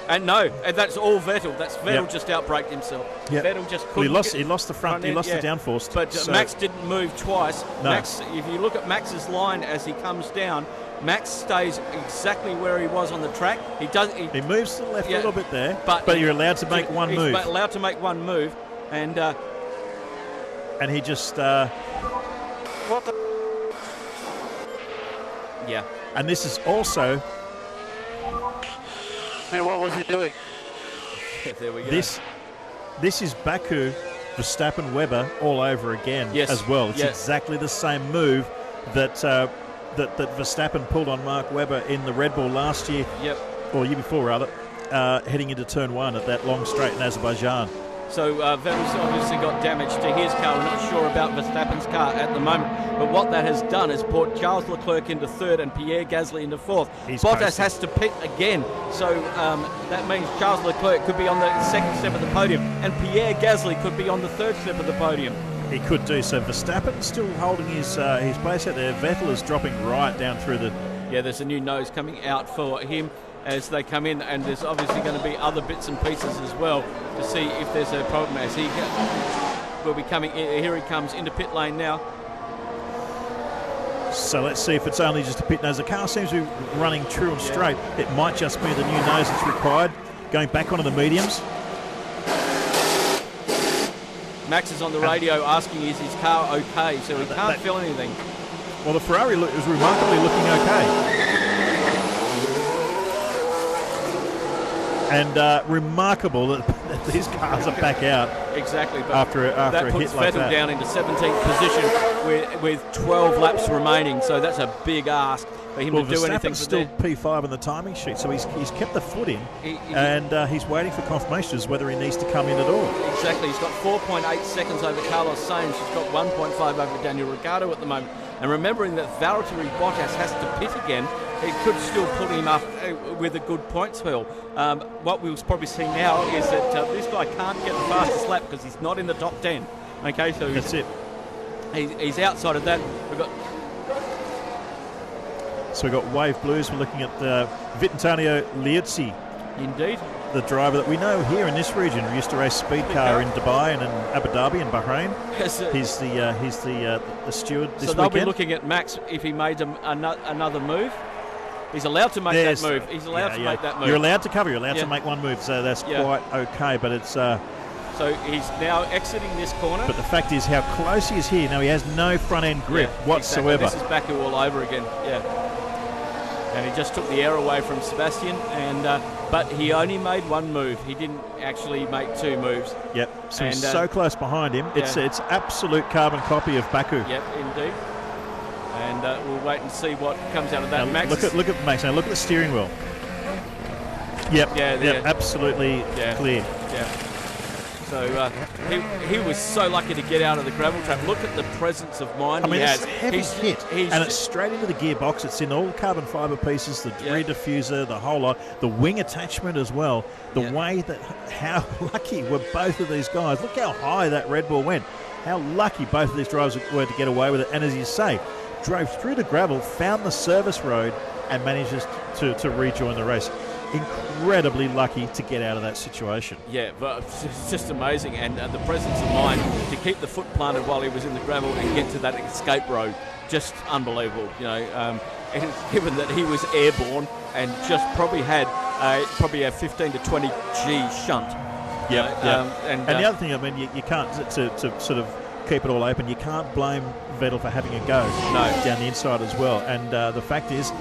And that's all Vettel. That's Vettel just outbraked himself. Yep. Vettel just couldn't. He lost the front. He lost the downforce. But Max didn't move twice. No. Max, if you look at Max's line as he comes down, Max stays exactly where he was on the track. He moves to the left a little bit there, but you're allowed to make one move. He's allowed to make one move, and he just what the? Yeah. And this is also. Man, what was he doing? There we go. This is Baku, Verstappen, Webber all over again as well. It's exactly the same move that Verstappen pulled on Mark Webber in the Red Bull last year, or year before rather, heading into turn one at that long straight in Azerbaijan. So Vettel's obviously got damage to his car. We're not sure about Verstappen's car at the moment, but what that has done is brought Charles Leclerc into third and Pierre Gasly into fourth. Bottas has to pit again, so that means Charles Leclerc could be on the second step of the podium, and Pierre Gasly could be on the third step of the podium. He could do so. Verstappen still holding his place out there. Vettel is dropping right down through the... Yeah, there's a new nose coming out for him as they come in, and there's obviously going to be other bits and pieces as well to see if there's a problem as he will be coming in. Here he comes into pit lane now. So let's see if it's only just a pit nose. The car seems to be running true and straight. It might just be the new nose that's required. Going back onto the mediums. Max is on the radio asking, is his car okay? So he can't feel anything. Well, the Ferrari is remarkably looking okay. And remarkable that these cars are back out. Exactly. But after a hit like Vettel that. down into 17th position with 12 laps remaining. So that's a big ask for him to do anything. Verstappen's still P5 on the timing sheet, so he's kept the foot in, and he's waiting for confirmation as whether he needs to come in at all. Exactly. He's got 4.8 seconds over Carlos Sainz. He's got 1.5 over Daniel Ricciardo at the moment. And remembering that Valtteri Bottas has to pit again, it could still put him up with a good points fill. What we'll probably see now is that this guy can't get the fastest lap because he's not in the top 10. Okay, so that's it. He's outside of that. So we've got Wave Blues. We're looking at Vittorio Liuzzi. Indeed. The driver that we know here in this region. We used to race speed car in Dubai and in Abu Dhabi and Bahrain. He's the steward this weekend. So they'll be looking at Max if he made another move. He's allowed to make that move. He's allowed to make that move. You're allowed to cover. You're allowed to make one move. So that's quite okay. But it's... so he's now exiting this corner. But the fact is how close he is here. Now he has no front-end grip whatsoever. Exactly. This is Baku all over again. Yeah. And he just took the air away from Sebastian, but he only made one move. He didn't actually make two moves. Yep. So he's so close behind him. It's absolute carbon copy of Baku. Yep, indeed. And we'll wait and see what comes out of that. Now, Max. Look at Max. Now look at the steering wheel. Yep. Yep. Absolutely clear. Yeah. So he was so lucky to get out of the gravel trap. Look at the presence of mind he has. It's a heavy hit, and it's straight into the gearbox. It's in all carbon fibre pieces, the rear diffuser, the whole lot, the wing attachment as well. The way that, how lucky were both of these guys. Look how high that Red Bull went. How lucky both of these drivers were to get away with it. And as you say, drove through the gravel, found the service road, and managed to rejoin the race. Incredibly lucky to get out of that situation. Yeah, but it's just amazing, and the presence of mind to keep the foot planted while he was in the gravel and get to that escape road, just unbelievable. You know, given that he was airborne and just probably had a 15 to 20 G shunt. And the other thing, I mean, you can't to sort of keep it all open. You can't blame Vettel for having a go down the inside as well. And the fact is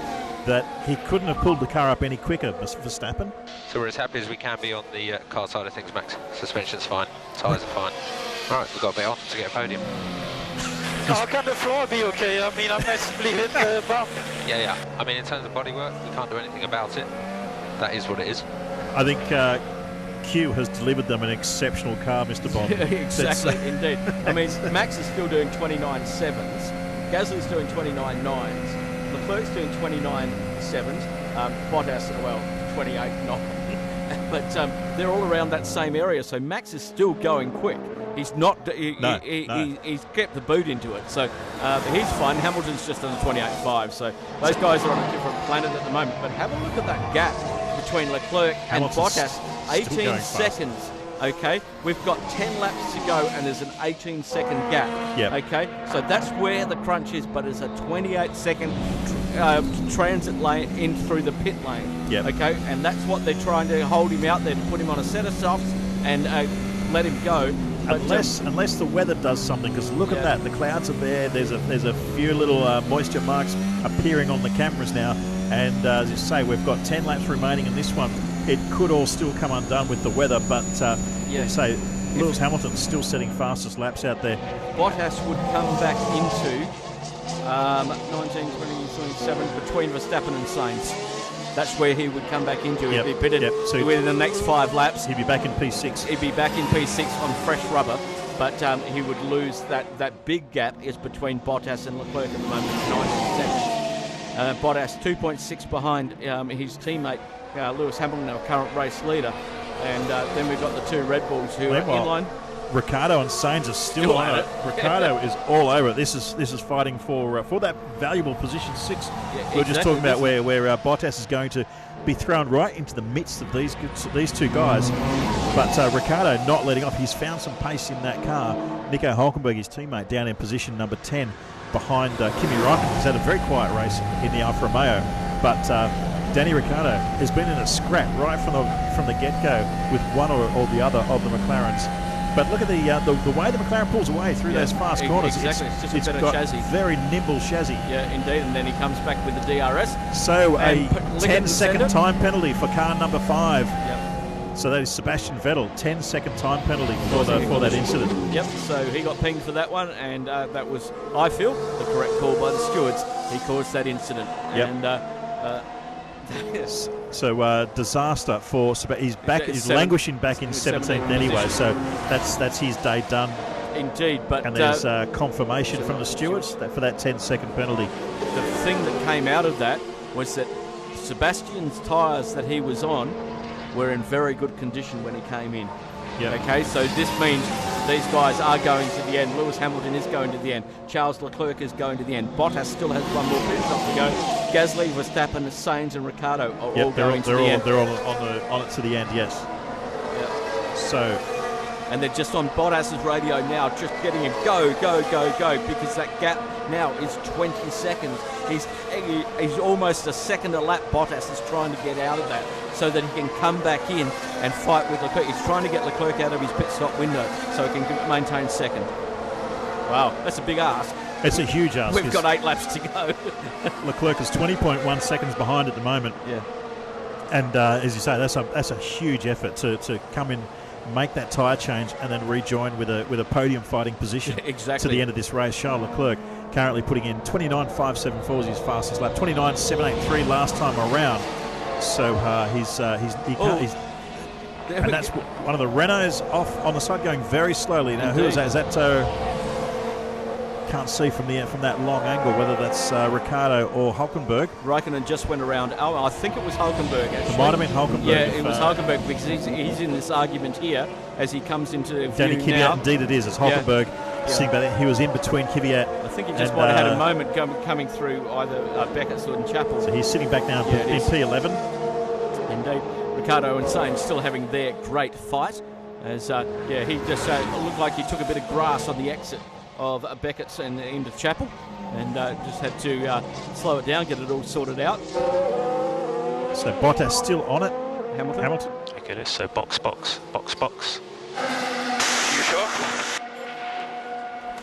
that he couldn't have pulled the car up any quicker, Verstappen. So we're as happy as we can be on the car side of things, Max. Suspension's fine, tyres are fine. All right, we've got a bit on to get a podium. How can the floor be okay? I mean, I massively hit the bump. Yeah. I mean, in terms of bodywork, we can't do anything about it. That is what it is. I think Q has delivered them an exceptional car, Mr. Bond. Exactly, indeed. I mean, Max is still doing 29.7s. Gasly's doing 29.9s. Leclerc's doing 29.7s. Bottas, 28.9. But they're all around that same area, so Max is still going quick. He's not. He's kept the boot into it, so he's fine. Hamilton's just on 28.5, so those guys are on a different planet at the moment. But have a look at that gap between Leclerc and Bottas. 18 seconds. Okay, we've got 10 laps to go, and there's an 18-second gap. Yep. Okay, so that's where the crunch is, but it's a 28-second transit lane in through the pit lane. Yep. Okay, and that's what they're trying to hold him out there to put him on a set of softs and let him go. But, unless the weather does something, because look at that, the clouds are there. There's a few little moisture marks appearing on the cameras now, and as you say, we've got 10 laps remaining in this one. It could all still come undone with the weather, but say Lewis Hamilton's still setting fastest laps out there. Bottas would come back into 19, 20, 27 between Verstappen and Sainz. That's where he would come back into if he pitted so within the next 5 laps. He'd be back in P6. He'd be back in P6 on fresh rubber, but he would lose that big gap is between Bottas and Leclerc at the moment. It's 19 seconds. Bottas 2.6 behind his teammate Lewis Hamilton, our current race leader. And then we've got the two Red Bulls who are in line. Ricciardo and Sainz are still on it. Ricciardo is all over it. This is fighting for that valuable position 6. We were just talking about where Bottas is going to be thrown right into the midst of these two guys. But Ricciardo not letting off. He's found some pace in that car. Nico Hülkenberg, his teammate, down in position number 10 behind Kimi Räikkönen. He's had a very quiet race in the Alfa Romeo. But Danny Ricciardo has been in a scrap right from the get-go with one or the other of the McLarens. But look at the way the McLaren pulls away through those fast corners. Exactly, it's just a better got chassis. Very nimble chassis. Yeah, indeed, and then he comes back with the DRS. So and a 10-second time penalty for car number 5. Yep. So that is Sebastian Vettel, 10-second time penalty for that incident. Yep, so he got pinged for that one, and that was, I feel, the correct call by the stewards. He caused that incident. Yep. And yes. So disaster for he's back. He's languishing back in 17th anyway. So that's his day done. Indeed, but and there's confirmation from the stewards for that 10-second penalty. The thing that came out of that was that Sebastian's tyres that he was on were in very good condition when he came in. Yep. Okay, so this means these guys are going to the end. Lewis Hamilton is going to the end. Charles Leclerc is going to the end. Bottas still has one more pit stop to go. Gasly, Verstappen, Sainz and Ricciardo are all going to the end. They're all on it to the end, yes. Yep. So... And they're just on Bottas's radio now, just getting a go, because that gap now is 20 seconds. He's almost a second a lap. Bottas is trying to get out of that so that he can come back in and fight with Leclerc. He's trying to get Leclerc out of his pit stop window so he can maintain second. Wow, that's a big ask. It's a huge ask. We've got 8 laps to go. Leclerc is 20.1 seconds behind at the moment. Yeah. And as you say, that's a huge effort to come in, make that tyre change and then rejoin with a podium fighting position exactly. to the end of this race. Charles Leclerc currently putting in 29.574 is his fastest lap, 29.783 last time around. So and that's one of the Renaults off on the side going very slowly. Now, who is that? Is that can't see from that long angle whether that's Ricciardo or Hülkenberg. Raikkonen just went around. Oh, I think it was Hülkenberg, actually. It might have been Hülkenberg. Yeah, it was Hülkenberg because he's in this argument here as he comes into view Danny Kvyat, now. indeed it is. It's Hülkenberg sitting back there. He was in between Kvyat. I think he just might have had a moment coming through either Beckett's or Chapel. So he's sitting back now in P11. Indeed. Ricciardo and Sainz still having their great fight. As he just looked like he took a bit of grass on the exit of Beckett's and into Chapel, and just had to slow it down, get it all sorted out. So Bottas still on it. Hamilton. Okay, so box. You sure?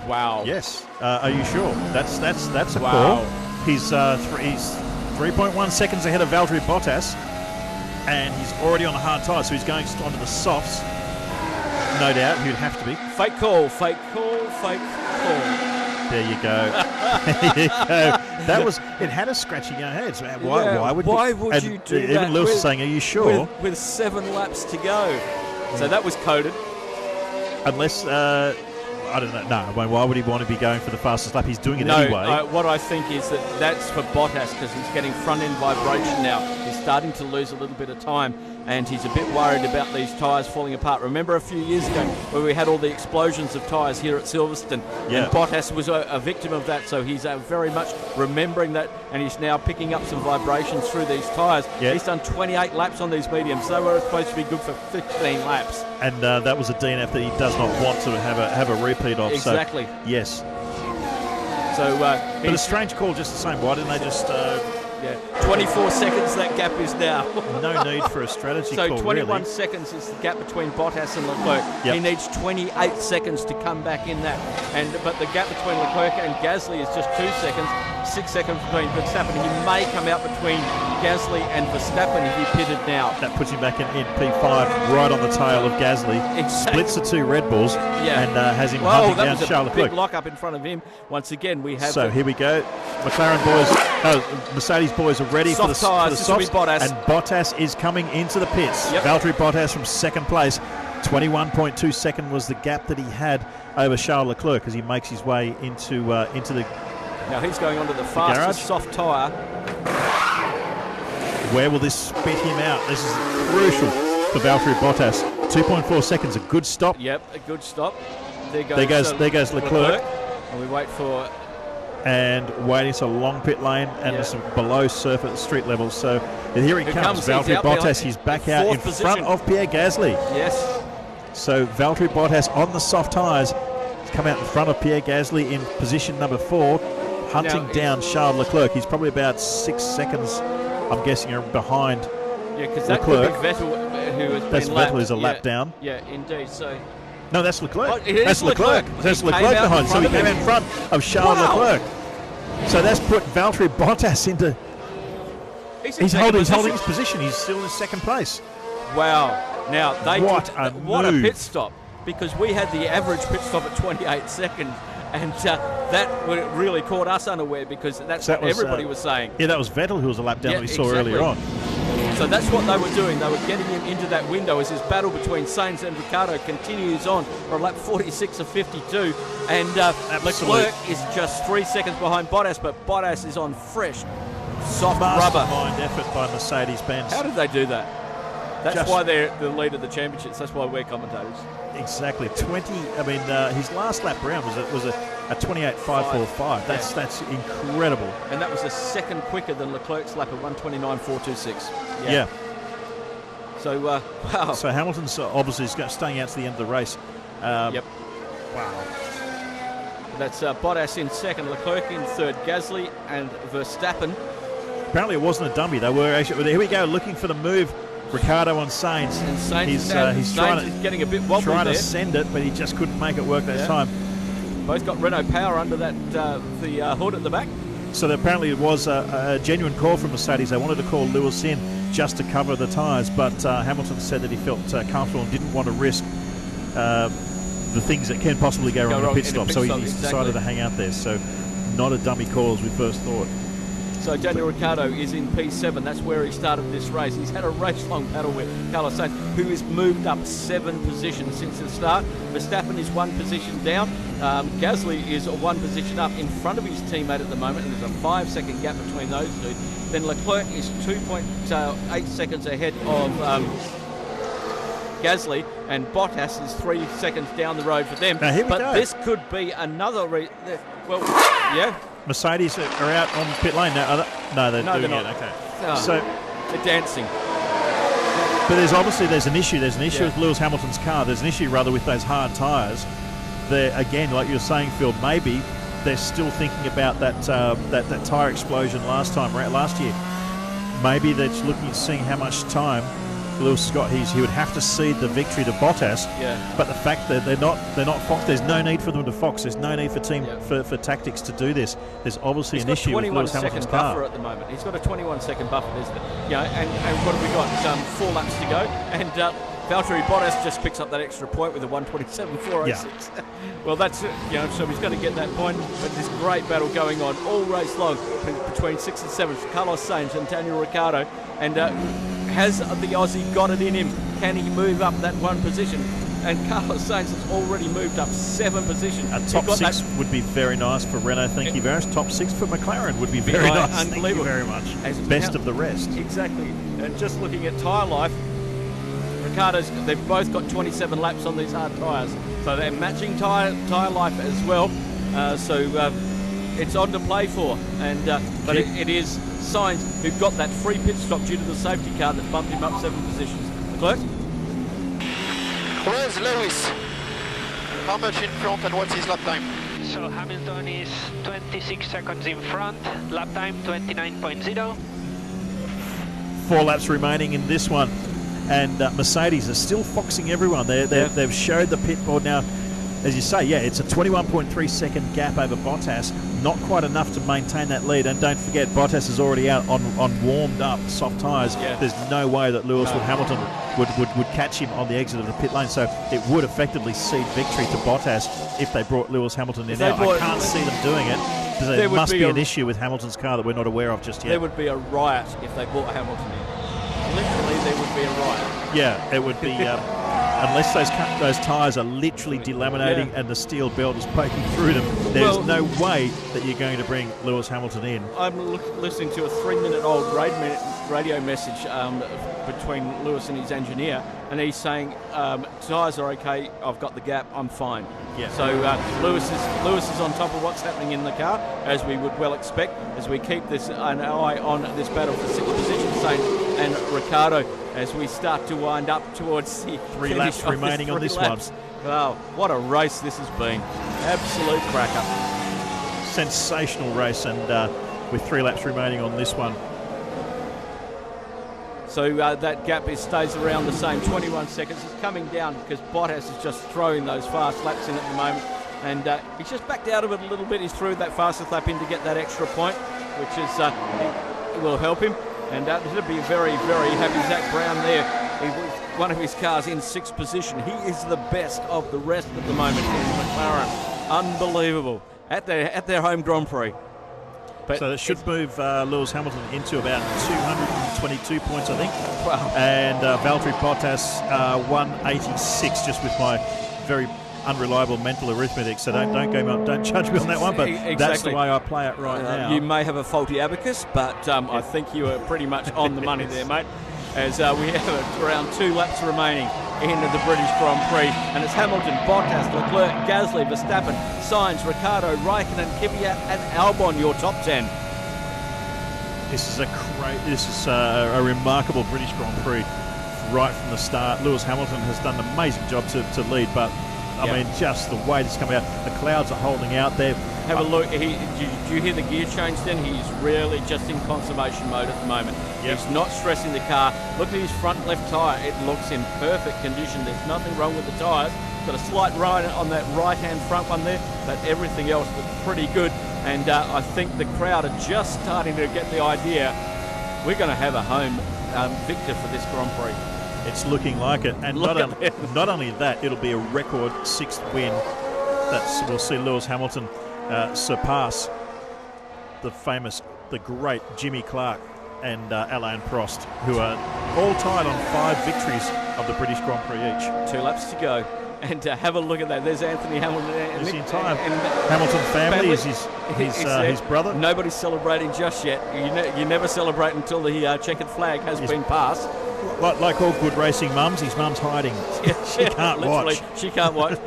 Wow. Yes. Are you sure? That's a wow. call. He's 3.1 seconds ahead of Valtteri Bottas, and he's already on the hard tyre, so he's going onto the softs. No doubt, he'd have to be. Fake call. There you go. There you go. That was. It had us scratching our heads. Why would you do even that? Even Lewis is saying, "Are you sure?" With 7 laps to go. So that was coded. Unless I don't know. No, why would he want to be going for the fastest lap? He's doing it anyway. What I think is that's for Bottas because he's getting front-end vibration now. He's starting to lose a little bit of time, and he's a bit worried about these tyres falling apart. Remember a few years ago where we had all the explosions of tyres here at Silverstone, and Bottas was a victim of that, so he's very much remembering that, and he's now picking up some vibrations through these tyres. He's done 28 laps on these mediums. They were supposed to be good for 15 laps. And that was a DNF that he does not want to have a repeat of. Exactly. So, yes. So, but a strange call just the same. Why didn't they just... 24 seconds that gap is now. No need for a strategy call, So 21 really. seconds is the gap between Bottas and Leclerc. He needs 28 seconds to come back in that. But the gap between Leclerc and Gasly is just 2 seconds. 6 seconds between Verstappen. He may come out between Gasly and Verstappen if he pitted now. That puts him back in P5, right on the tail of Gasly. Exactly. Splits the 2 Red Bulls and has him hunting down Charles Leclerc. Big lock up in front of him. Once again, we have... So here we go. McLaren boys, Mercedes boys are ready for the softs. Bottas. And Bottas is coming into the pits. Valtteri Bottas from second place. 21.2 second was the gap that he had over Charles Leclerc as he makes his way into the... Now he's going onto the fastest soft tyre. Where will this spit him out? This is crucial for Valtteri Bottas. 2.4 seconds, a good stop. Yep, a good stop. There goes Leclerc. And we wait for... And waiting, it's a long pit lane and it's below surface street level. So here he comes. Valtteri Bottas, he's back out in front of Pierre Gasly. Yes. So Valtteri Bottas on the soft tyres. He's come out in front of Pierre Gasly in position number 4, hunting down Charles Leclerc. He's probably about 6 seconds, I'm guessing, behind Leclerc. Yeah, because that could be Vettel who has been lapped. Vettel who's a lap down. Yeah, indeed. So... No, that's Leclerc. Oh, that's Leclerc. That's Leclerc behind. So he came out in front of Charles Leclerc. So that's put Valtteri Bottas into... He's holding his position. He's still in second place. Wow. Now, what a move. pit stop. Because we had the average pit stop at 28 seconds. And that really caught us unaware because that's what everybody was saying. Yeah, that was Vettel who was a lap down that we saw earlier on. So that's what they were doing. They were getting him into that window as this battle between Sainz and Ricciardo continues on for lap 46 of 52. And Leclerc is just 3 seconds behind Bottas, but Bottas is on fresh, soft rubber. Mastermind effort by Mercedes-Benz. How did they do that? That's why they're the lead of the championships. That's why we're commentators. Exactly. His last lap round was a 28.545. That's incredible. And that was a second quicker than Leclerc's lap at 129.426. Yeah. So, wow. So Hamilton's obviously staying out to the end of the race. Yep. Wow. That's Bottas in second, Leclerc in third, Gasly and Verstappen. Apparently it wasn't a dummy. They were actually... Here we go, looking for the move. Ricciardo on Sainz. And Sainz he's trying to getting a bit wobbly trying to send it, but he just couldn't make it work that time. Both got Renault power under that the hood at the back. So apparently it was a genuine call from Mercedes. They wanted to call Lewis in just to cover the tyres, but Hamilton said that he felt comfortable and didn't want to risk the things that can possibly go wrong in a pit stop. So he decided to hang out there. So not a dummy call as we first thought. So Daniel Ricciardo is in P7. That's where he started this race. He's had a race-long battle with Carlos Sainz, who has moved up 7 positions since the start. Verstappen is 1 position down. Gasly is 1 position up in front of his teammate at the moment, and there's a 5-second gap between those two. Then Leclerc is 2.8 seconds ahead of Gasly, and Bottas is 3 seconds down the road for them. Now, here we go. This could be another... Mercedes are out on pit lane now. They're doing it. Okay. So they're dancing. But there's an issue. There's an issue with Lewis Hamilton's car. There's an issue rather with those hard tyres. They're, again, like you were saying, Phil, maybe they're still thinking about that tyre explosion last year. Maybe they're looking at seeing how much time Lewis has got. He would have to cede the victory to Bottas. Yeah. But the fact that they're not Fox, there's no need for them to Fox. There's no need for for tactics to do this. There's obviously an issue with Lewis Hamilton's car. Buffer at the moment. He's got a 21-second buffer, isn't it? And what have we got? 4 laps to go, and Valtteri Bottas just picks up that extra point with a 127.406. Yeah. Well, that's so he's going to get that point. But this great battle going on all race long between 6 and 7. Carlos Sainz and Daniel Ricciardo, and has the Aussie got it in him? Can he move up that 1 position? And Carlos Sainz has already moved up 7 positions. A top 6 would be very nice for Renault. Thank you very much. Top 6 for McLaren would be very nice. Unbelievable. Thank you very much. Best of the rest. Exactly. And just looking at tyre life, they've both got 27 laps on these hard tyres. So they're matching tyre life as well. It's on to play for. And but it is Sainz who got that free pit stop due to the safety car that bumped him up 7 positions. Leclerc? Where's Lewis? How much in front and what's his lap time? So Hamilton is 26 seconds in front, lap time 29.0. 4 laps remaining in this one. And Mercedes are still foxing everyone. They've showed the pit board now. As you say, it's a 21.3 second gap over Bottas. Not quite enough to maintain that lead. And don't forget, Bottas is already out on warmed up soft tyres. Yeah. There's no way that Hamilton would catch him on the exit of the pit lane. So it would effectively cede victory to Bottas if they brought Lewis Hamilton in now. I can't see them doing it. There must be an issue with Hamilton's car that we're not aware of just yet. There would be a riot if they brought Hamilton in. Literally, there would be a riot. Yeah, it would be... unless those tyres are literally delaminating and the steel belt is poking through them, there's no way that you're going to bring Lewis Hamilton in. I'm listening to a 3-minute-old Reid radio message between Lewis and his engineer, and he's saying tyres are okay. I've got the gap. I'm fine. Yeah. So Lewis is on top of what's happening in the car, as we would well expect, as we keep an eye on this battle for 6th position, Sainz and Ricciardo, as we start to wind up towards the 3 laps remaining on this one. Wow, what a race this has been. Absolute cracker. Sensational race, and with 3 laps remaining on this one. So that gap stays around the same, 21 seconds. It's coming down because Bottas is just throwing those fast laps in at the moment. And he's just backed out of it a little bit. He's threw that fastest lap in to get that extra point, which is will help him. And it'll be very, very happy. Zach Brown there. He was one of his cars in 6th position. He is the best of the rest at the moment. He's McLaren. Unbelievable. At their home Grand Prix. But so that should move Lewis Hamilton into about 222 points, I think. Wow. And Valtteri Bottas 186, just with my very unreliable mental arithmetic. So don't judge me on that one. But exactly. That's the way I play it right now. You may have a faulty abacus, but I think you are pretty much on the money there, mate. As we have around 2 laps remaining in the British Grand Prix, and it's Hamilton, Bottas, Leclerc, Gasly, Verstappen, Sainz, Ricciardo, Raikkonen, Kvyat, and Albon, your top 10. This is a remarkable British Grand Prix right from the start. Lewis Hamilton has done an amazing job to lead, but I mean, just the way this coming out, the clouds are holding out there. Have a look. Did you hear the gear change then? He's really just in conservation mode at the moment. Yep. He's not stressing the car. Look at his front left tyre. It looks in perfect condition. There's nothing wrong with the tyres. Got a slight ride on that right-hand front one there, but everything else looks pretty good. And I think the crowd are just starting to get the idea. We're going to have a home victor for this Grand Prix. It's looking like it. And not only that, it'll be a record 6th win. We'll see Lewis Hamilton surpass the great Jimmy Clark and Alain Prost, who are all tied on 5 victories of the British Grand Prix each. 2 laps to go. And have a look at that. There's Anthony Hamilton. There's the entire Hamilton family. Is his brother. Nobody's celebrating just yet. You never celebrate until the checkered flag has been passed. Like all good racing mums, his mum's hiding. She can't watch. She can't watch.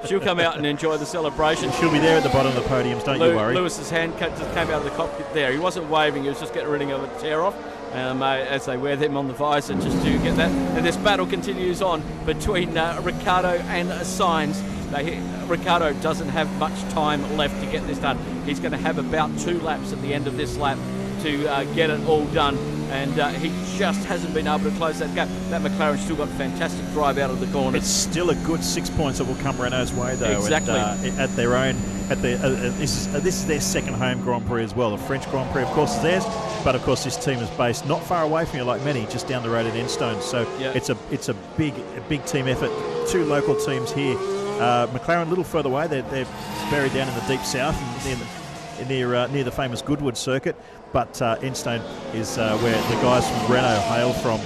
She'll come out and enjoy the celebration. She'll be there at the bottom of the podiums, don't you worry. Lewis's hand just came out of the cockpit there. He wasn't waving, he was just getting rid of a tear off. As they wear them on the visor just to get that. And this battle continues on between Ricciardo and Sainz. Ricciardo doesn't have much time left to get this done. He's going to have about 2 laps at the end of this lap to get it all done. And he just hasn't been able to close that gap. That McLaren's still got fantastic drive out of the corner. It's still a good 6 points that will come Renault's way, though. Exactly. At their own, this is their second home Grand Prix as well. The French Grand Prix, of course, is theirs, but of course this team is based not far away from you, like many, just down the road at Enstone. So it's a big team effort. 2 local teams here. McLaren a little further away. They're buried down in the deep south, near the famous Goodwood circuit. But Enstone is where the guys from Renault hail from.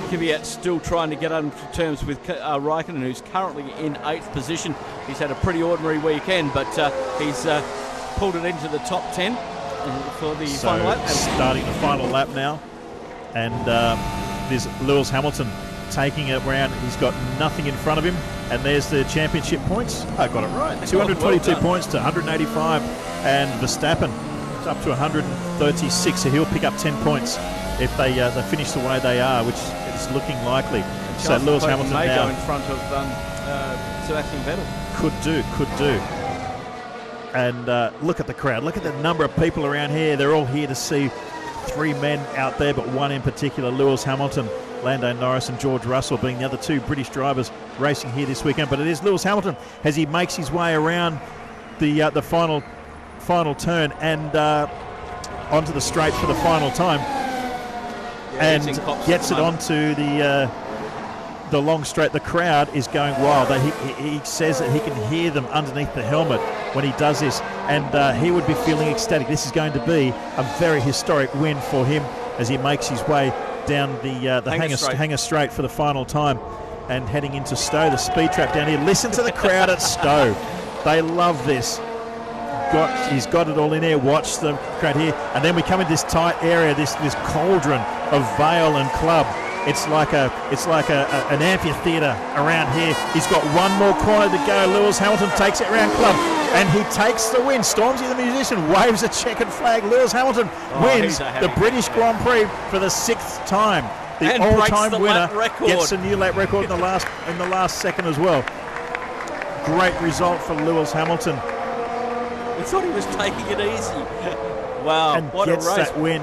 Kvyat still trying to get on terms with Raikkonen, who's currently in 8th position. He's had a pretty ordinary weekend, but he's pulled it into the top 10 for the final lap. Starting the final lap now. And there's Lewis Hamilton taking it around. He's got nothing in front of him. And there's the championship points. I got it right. 222 points to 185. And Verstappen up to 136, so he'll pick up 10 points if they finish the way they are, which is looking likely. So Lewis Hamilton may now go in front of Sebastian Vettel. Could do. And look at the crowd. Look at the number of people around here. They're all here to see 3 men out there, but one in particular, Lewis Hamilton, Lando Norris and George Russell being the other 2 British drivers racing here this weekend. But it is Lewis Hamilton as he makes his way around the final turn and onto the straight for the final time, and gets it onto the long straight. The crowd is going wild. He says that he can hear them underneath the helmet when he does this, and he would be feeling ecstatic. This is going to be a very historic win for him as he makes his way down the Hanger Straight for the final time and heading into Stowe, the speed trap down here. Listen to the crowd at Stowe. They love this. he's got it all in there. Watch the crowd here, and then we come in this tight area, this cauldron of Vale and Club. It's like an amphitheatre around here. He's got one more corner to go. Lewis Hamilton takes it around Club, and he takes the win. Stormzy the musician waves a checkered flag. Lewis Hamilton wins the British Grand Prix for the 6th time. The all-time winner gets a new lap record in the last second as well. Great result for Lewis Hamilton. We thought he was taking it easy. Wow, and what gets a race. That win.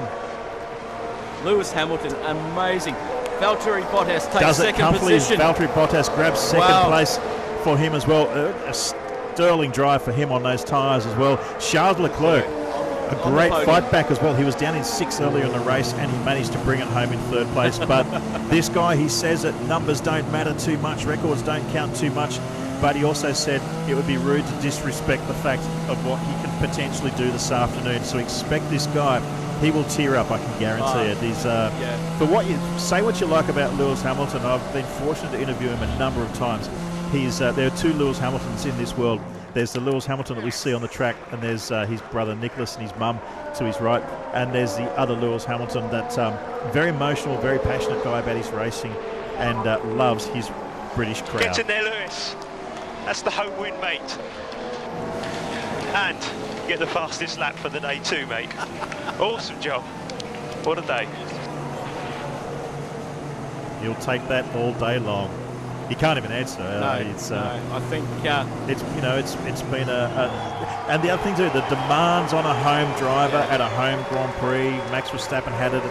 Lewis Hamilton, amazing. Valtteri Bottas takes second comfortably. position. Valtteri Bottas grabs second place for him as well. A sterling drive for him on those tyres as well. Charles Leclerc, a great fight back as well. He was down in 6th earlier in the race, and he managed to bring it home in 3rd place. But this guy, he says that numbers don't matter too much, records don't count too much. But he also said it would be rude to disrespect the fact of what he can potentially do this afternoon. So expect this guy. He will tear up, I can guarantee it. He's, but say what you like about Lewis Hamilton. I've been fortunate to interview him a number of times. There are 2 Lewis Hamiltons in this world. There's the Lewis Hamilton that we see on the track, and there's his brother Nicholas and his mum to his right. And there's the other Lewis Hamilton that's very emotional, very passionate guy about his racing, and loves his British crowd. Get in there, Lewis. That's the home win, mate. And get the fastest lap for the day too, mate. Awesome job. What a day. You'll take that all day long. You can't even answer. I think it's been and the other thing too, the demands on a home driver at a home Grand Prix. Max Verstappen had it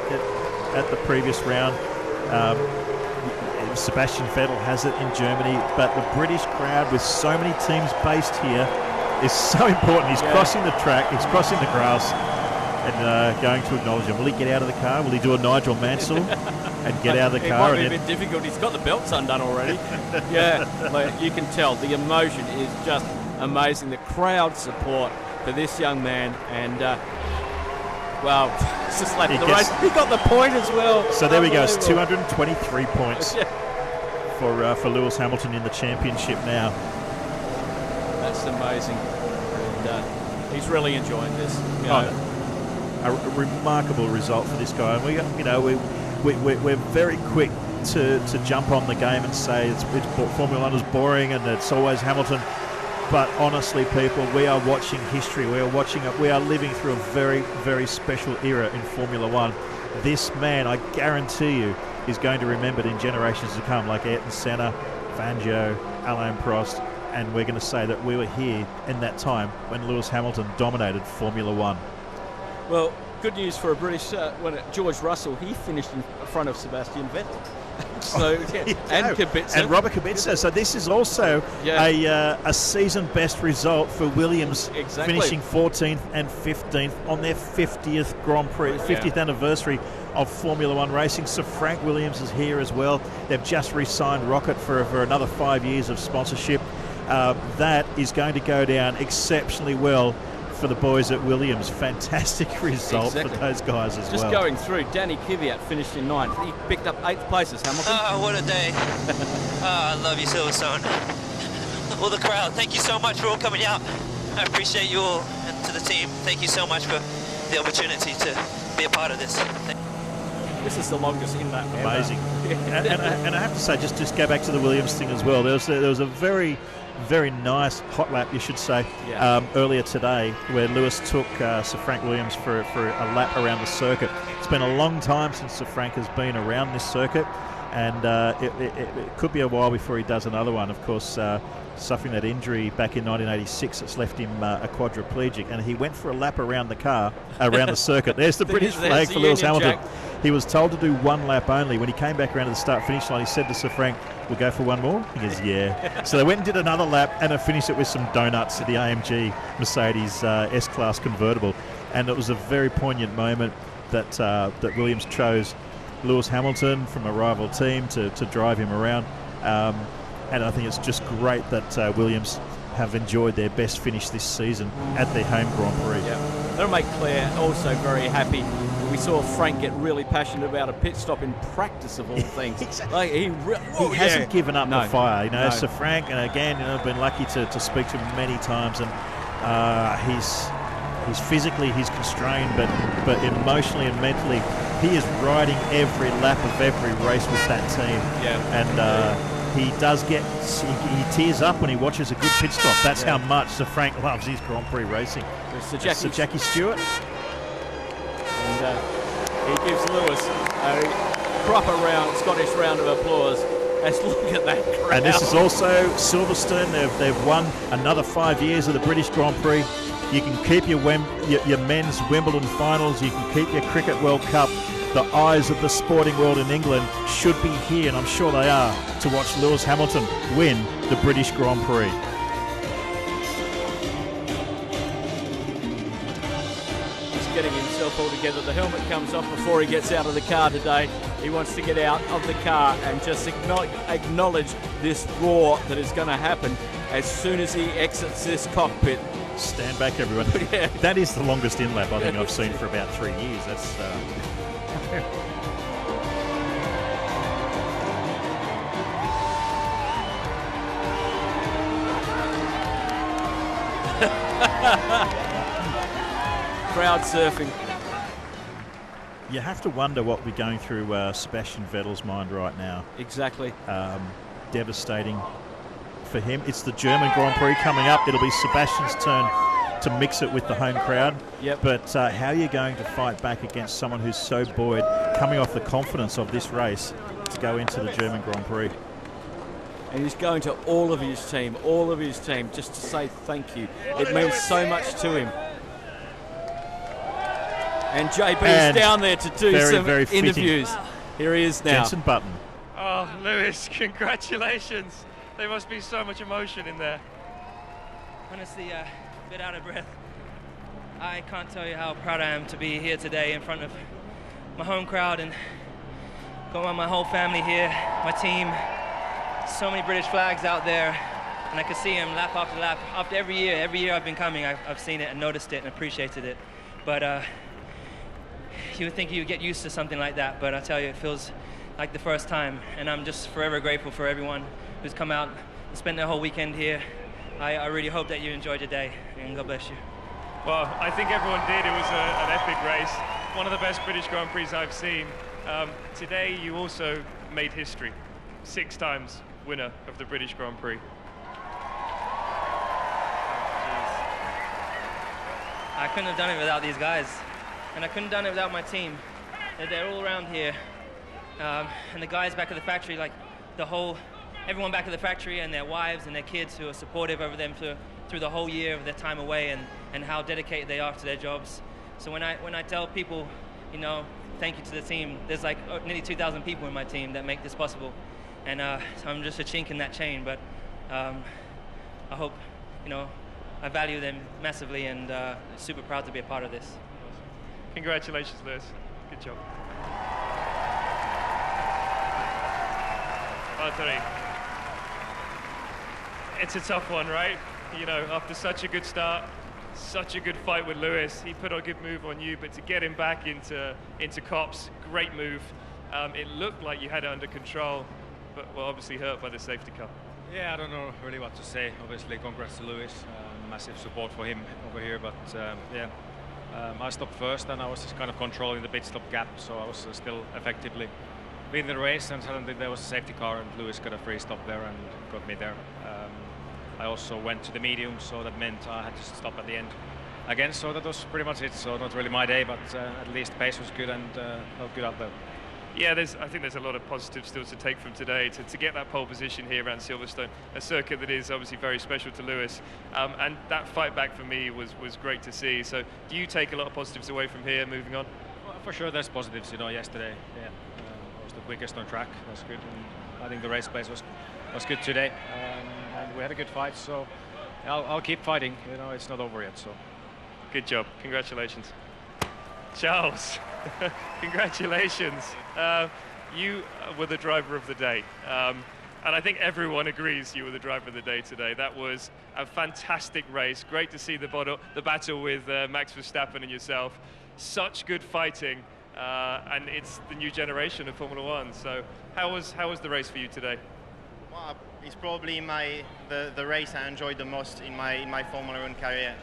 at the previous round. Sebastian Vettel has it in Germany, but the British crowd, with so many teams based here, is so important. He's crossing the track, he's crossing the grass, and going to acknowledge him. Will he get out of the car? Will he do a Nigel Mansell and get out of the car? It might be a bit difficult. He's got the belts undone already. Like you can tell, the emotion is just amazing. The crowd support for this young man, and wow, it's just like the race. He got the point as well. So there we go. It's 223 points for Lewis Hamilton in the championship now. That's amazing. And he's really enjoying this. A remarkable result for this guy. And we're very quick to jump on the game and say it's Formula 1 is boring and it's always Hamilton. But honestly, people, we are watching history. We are living through a very, very special era in Formula 1. This man, I guarantee you, is going to be remembered in generations to come, like Ayrton Senna, Fangio, Alain Prost, and we're going to say that we were here in that time when Lewis Hamilton dominated Formula 1. Well, good news for a British, George Russell, he finished in front of Sebastian Vettel. And Kubica. And Robert Kubica. So this is also a season best result for Williams, finishing 14th and 15th on their 50th Grand Prix, 50th anniversary of Formula 1 racing. Sir Frank Williams is here as well. They've just re-signed Rocket for another 5 years of sponsorship. That is going to go down exceptionally well for the boys at Williams. Fantastic result for those guys as well. Just going through, Danny Kvyat finished in 9th. He picked up 8th places, Hamilton. Oh, what a day. I love you, Silverstone. All the crowd, thank you so much for all coming out. I appreciate you all, and to the team, thank you so much for the opportunity to be a part of this. This is the longest in that. Amazing. and I have to say, just go back to the Williams thing as well. There was a very nice hot lap, you should say, earlier today, where Lewis took Sir Frank Williams for a lap around the circuit. It's been a long time since Sir Frank has been around this circuit, and it could be a while before he does another one. Of course, suffering that injury back in 1986 that's left him a quadriplegic, and he went for a lap around the circuit. There's the British flag for Lewis Hamilton. He was told to do one lap only. When he came back around to the start-finish line, he said to Sir Frank, "We'll go for one more?" He goes, "Yeah." So they went and did another lap and finished it with some donuts at the AMG Mercedes S-Class convertible. And it was a very poignant moment that Williams chose Lewis Hamilton from a rival team to drive him around. And I think it's just great that Williams have enjoyed their best finish this season at their home Grand Prix. Yeah, that'll make Claire also very happy. We saw Frank get really passionate about a pit stop in practice of all things. Like he hasn't given up the fire. Sir Frank, and again, I've been lucky to speak to him many times, and He's physically constrained, but emotionally and mentally, he is riding every lap of every race with that team. Yeah. And he does he tears up when he watches a good pit stop. That's how much Sir Frank loves his Grand Prix racing. Sir Jackie Stewart. And he gives Lewis a proper Scottish round of applause. Let's look at that crowd. And this is also Silverstone. They've won another 5 years of the British Grand Prix. You can keep your men's Wimbledon finals. You can keep your Cricket World Cup. The eyes of the sporting world in England should be here, and I'm sure they are, to watch Lewis Hamilton win the British Grand Prix. He's getting himself all together. The helmet comes off before he gets out of the car today. He wants to get out of the car and just acknowledge this roar that is going to happen as soon as he exits this cockpit. Stand back, everyone. Yeah. That is the longest in-lap I think I've seen for about 3 years. That's... Crowd surfing. You have to wonder what we're going through Sebastian Vettel's mind right now. Exactly. Devastating for him. It's the German Grand Prix coming up. It'll be Sebastian's turn to mix it with the home crowd. Yep. But how are you going to fight back against someone who's so buoyed, coming off the confidence of this race, to go into the German Grand Prix? And he's going to all of his team, just to say thank you. It means so much to him. And JB's down there to do some interviews. Here he is now. Jenson Button. Oh, Lewis, congratulations. There must be so much emotion in there. Honestly, a bit out of breath. I can't tell you how proud I am to be here today in front of my home crowd and got my whole family here, my team. So many British flags out there, and I could see them lap after lap. After every year I've been coming, I've seen it and noticed it and appreciated it. But you would think you would get used to something like that, but I tell you, it feels like the first time, and I'm just forever grateful for everyone who's come out and spent their whole weekend here. I really hope that you enjoyed your day, and God bless you. Well, I think everyone did. It was an epic race, one of the best British Grand Prix I've seen. Today you also made history, 6 times winner of the British Grand Prix. I couldn't have done it without these guys, and I couldn't have done it without my team. They're all around here, and the guys back at the factory, like everyone back at the factory and their wives and their kids who are supportive over them through the whole year of their time away, and how dedicated they are to their jobs. So when I tell people, you know, thank you to the team, there's like nearly 2,000 people in my team that make this possible, and so I'm just a chink in that chain. But I hope, you know, I value them massively, and super proud to be a part of this. Congratulations, Lewis. Good job. Valtteri, it's a tough one, right? You know, after such a good start, such a good fight with Lewis, he put a good move on you, but to get him back into cops, great move. It looked like you had it under control, but well, obviously hurt by the safety car. Yeah, I don't know really what to say. Obviously, congrats to Lewis. Massive support for him over here, but yeah. I stopped first, and I was just kind of controlling the pit stop gap, so I was still effectively in the race, and suddenly there was a safety car, and Lewis got a free stop there and got me there. I also went to the medium, so that meant I had to stop at the end again, so that was pretty much it. So not really my day, but at least pace was good and felt good out there. Yeah, I think there's a lot of positives still to take from today, to get that pole position here around Silverstone, a circuit that is obviously very special to Lewis, and that fight back for me was great to see. So do you take a lot of positives away from here moving on? Well, for sure there's positives. You know, yesterday I was the quickest on track, that's good, and I think the race pace was good today, and we had a good fight, so I'll keep fighting. You know, it's not over yet. So good job, congratulations. Charles, congratulations. You were the driver of the day, and I think everyone agrees you were the driver of the day today. That was a fantastic race. Great to see the battle with Max Verstappen and yourself. Such good fighting, and it's the new generation of Formula One. So how was the race for you today? Well, It's probably the race I enjoyed the most in my Formula 1 career.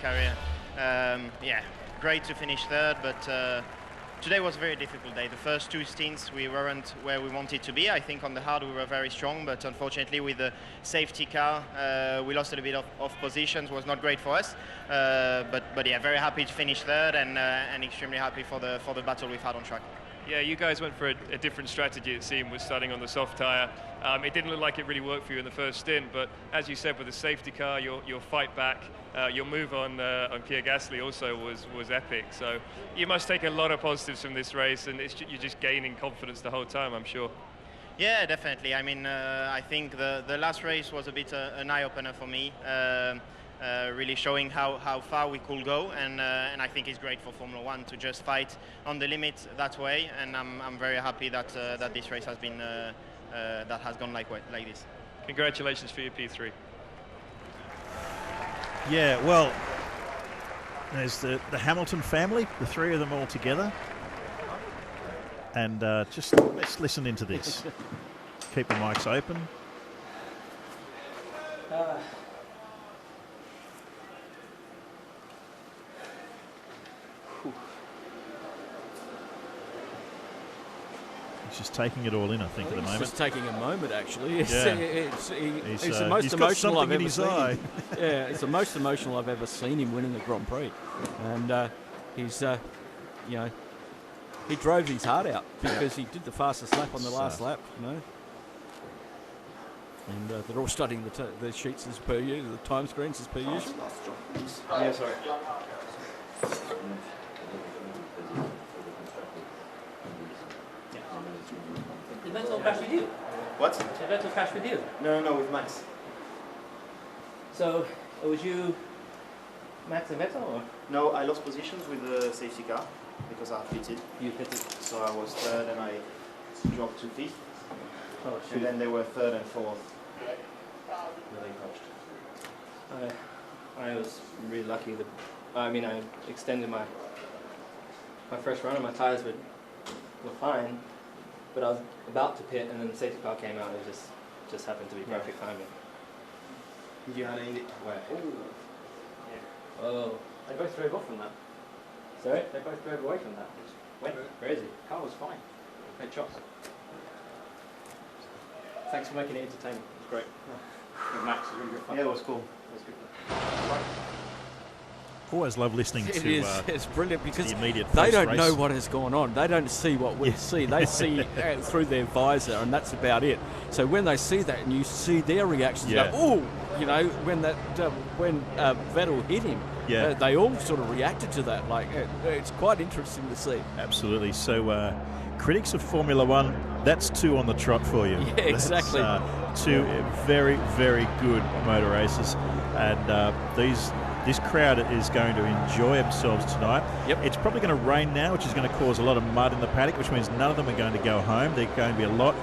Yeah, great to finish third, but today was a very difficult day. The first 2 stints we weren't where we wanted to be. I think on the hard we were very strong, but unfortunately with the safety car we lost a little bit of positions. Was not great for us, but yeah, very happy to finish third and extremely happy for the battle we've had on track. Yeah, you guys went for a different strategy, it seemed, with starting on the soft tyre. It didn't look like it really worked for you in the first stint, but as you said, with the safety car, your fight back, your move on Pierre Gasly also was epic. So you must take a lot of positives from this race, and you're just gaining confidence the whole time, I'm sure. Yeah, definitely. I mean, I think the last race was a bit an eye-opener for me. Really showing how far we could go, and I think it's great for Formula 1 to just fight on the limit that way, and I'm very happy that this race has been that has gone like this. Congratulations for your P3. Yeah, well, there's the Hamilton family, the 3 of them all together, and just let's listen into this. Keep the mics open. He's just taking it all in, I think, at the moment. He's just taking a moment, actually. It's the most emotional I've ever seen him. Yeah, it's the most emotional I've ever seen him winning a Grand Prix. And he's, you know, he drove his heart out because he did the fastest lap on the last lap, you know. And they're all studying the sheets as per usual, the time screens as per usual. Yeah, sorry. Did Vettel crash with you? What? Did Vettel crash with you? No, with Max. So, it was you, Max and Vettel, or? No, I lost positions with the safety car because I pitted. You pitted. So I was third and I dropped to fifth. Oh, shoot. And then they were third and fourth. I was really lucky that, I mean, I extended my first run and my tires were fine, but I was about to pit and then the safety car came out and it just happened to be perfect timing. Did you have any? Where? Oh. They both drove off from that. Sorry? They both drove away from that. Just went crazy. Car was fine. Great shots. Thanks for making it entertaining. It was great. With Max, it was really good fun. Yeah, it was cool. It was good. Always love listening It to is. It's brilliant because the immediate they don't post-race. know what has gone on. They don't see what we see. They see through their visor, and that's about it. So when they see that, and you see their reactions, you go, "Oh!" You know, when Vettel hit him, they all sort of reacted to that. Like it's quite interesting to see. Absolutely. So, critics of Formula 1, that's 2 on the trot for you. Yeah, exactly. That's, 2 very, very good motor races, and this crowd is going to enjoy themselves tonight. Yep. It's probably going to rain now, which is going to cause a lot of mud in the paddock, which means none of them are going to go home. There's going to be a lot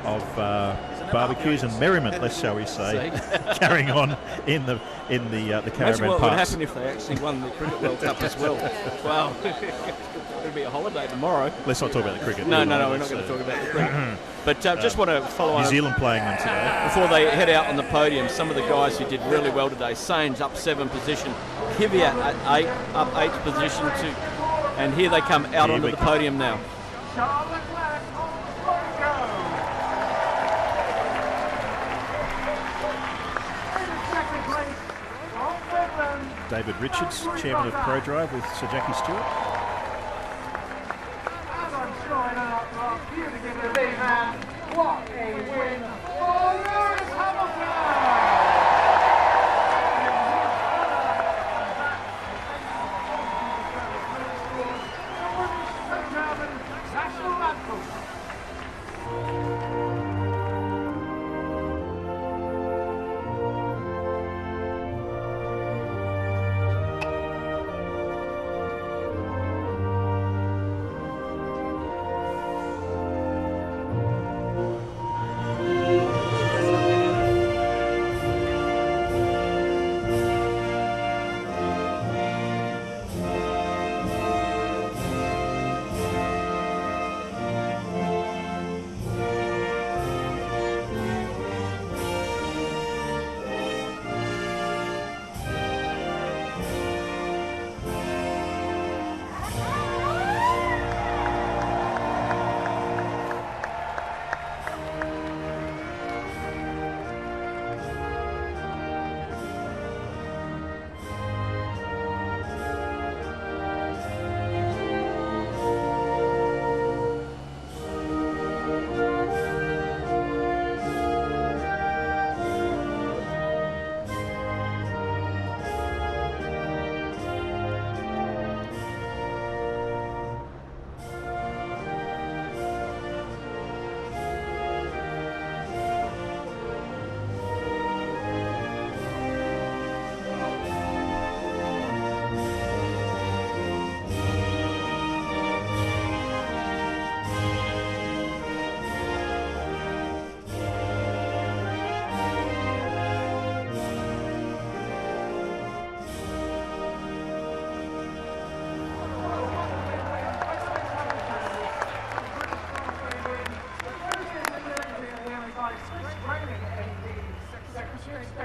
of barbecues and merriment, shall we say, carrying on in the caravan Imagine what parks. would happen if they actually won the Cricket World Cup as well. Wow. It'll be a holiday tomorrow. Let's not talk about the cricket. No, we're not going to talk about the cricket. But just want to follow on. New Zealand playing them today. Before they head out on the podium, some of the guys who did really well today. Sainz up 7 position, Kvyat at 8, up 8 position too. And here they come out onto the podium now. David Richards, chairman of ProDrive with Sir Jackie Stewart. What a win for Lewis Hamilton! National anthem.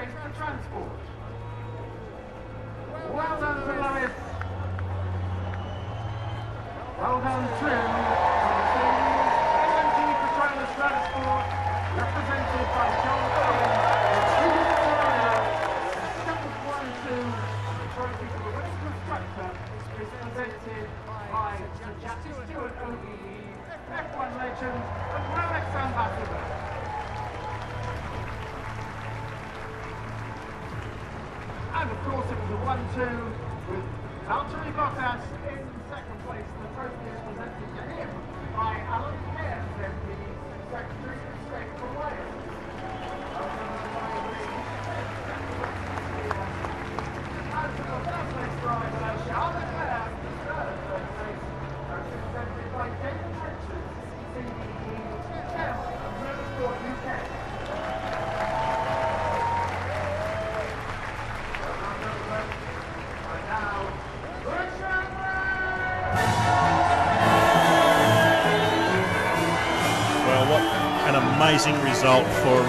race for transport. Well done to Lewis. Well done to MBC Transport, represented by John Owen. The trophy for the race constructor is presented by the Jackie Stewart OBE, F1 legend and Rolex ambassador. And of course it was a 1-2 with Valtteri Bottas in second place. The trophy is presented to him by Alan Cairns, MP, Secretary of State for Wales. And for the first place driver, Charles Leclerc, third place, represented by David Richards, CDE, Chairman of Motorsport UK. An amazing result for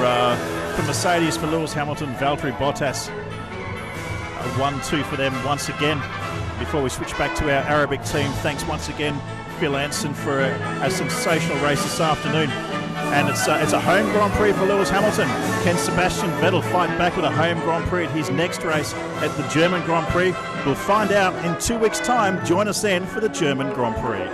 Mercedes, for Lewis Hamilton, Valtteri Bottas. A 1-2 for them once again. Before we switch back to our Arabic team, thanks once again, Phil Anson, for a sensational race this afternoon. And it's a home Grand Prix for Lewis Hamilton. Can Sebastian Vettel fight back with a home Grand Prix at his next race at the German Grand Prix? We'll find out in 2 weeks' time. Join us then for the German Grand Prix.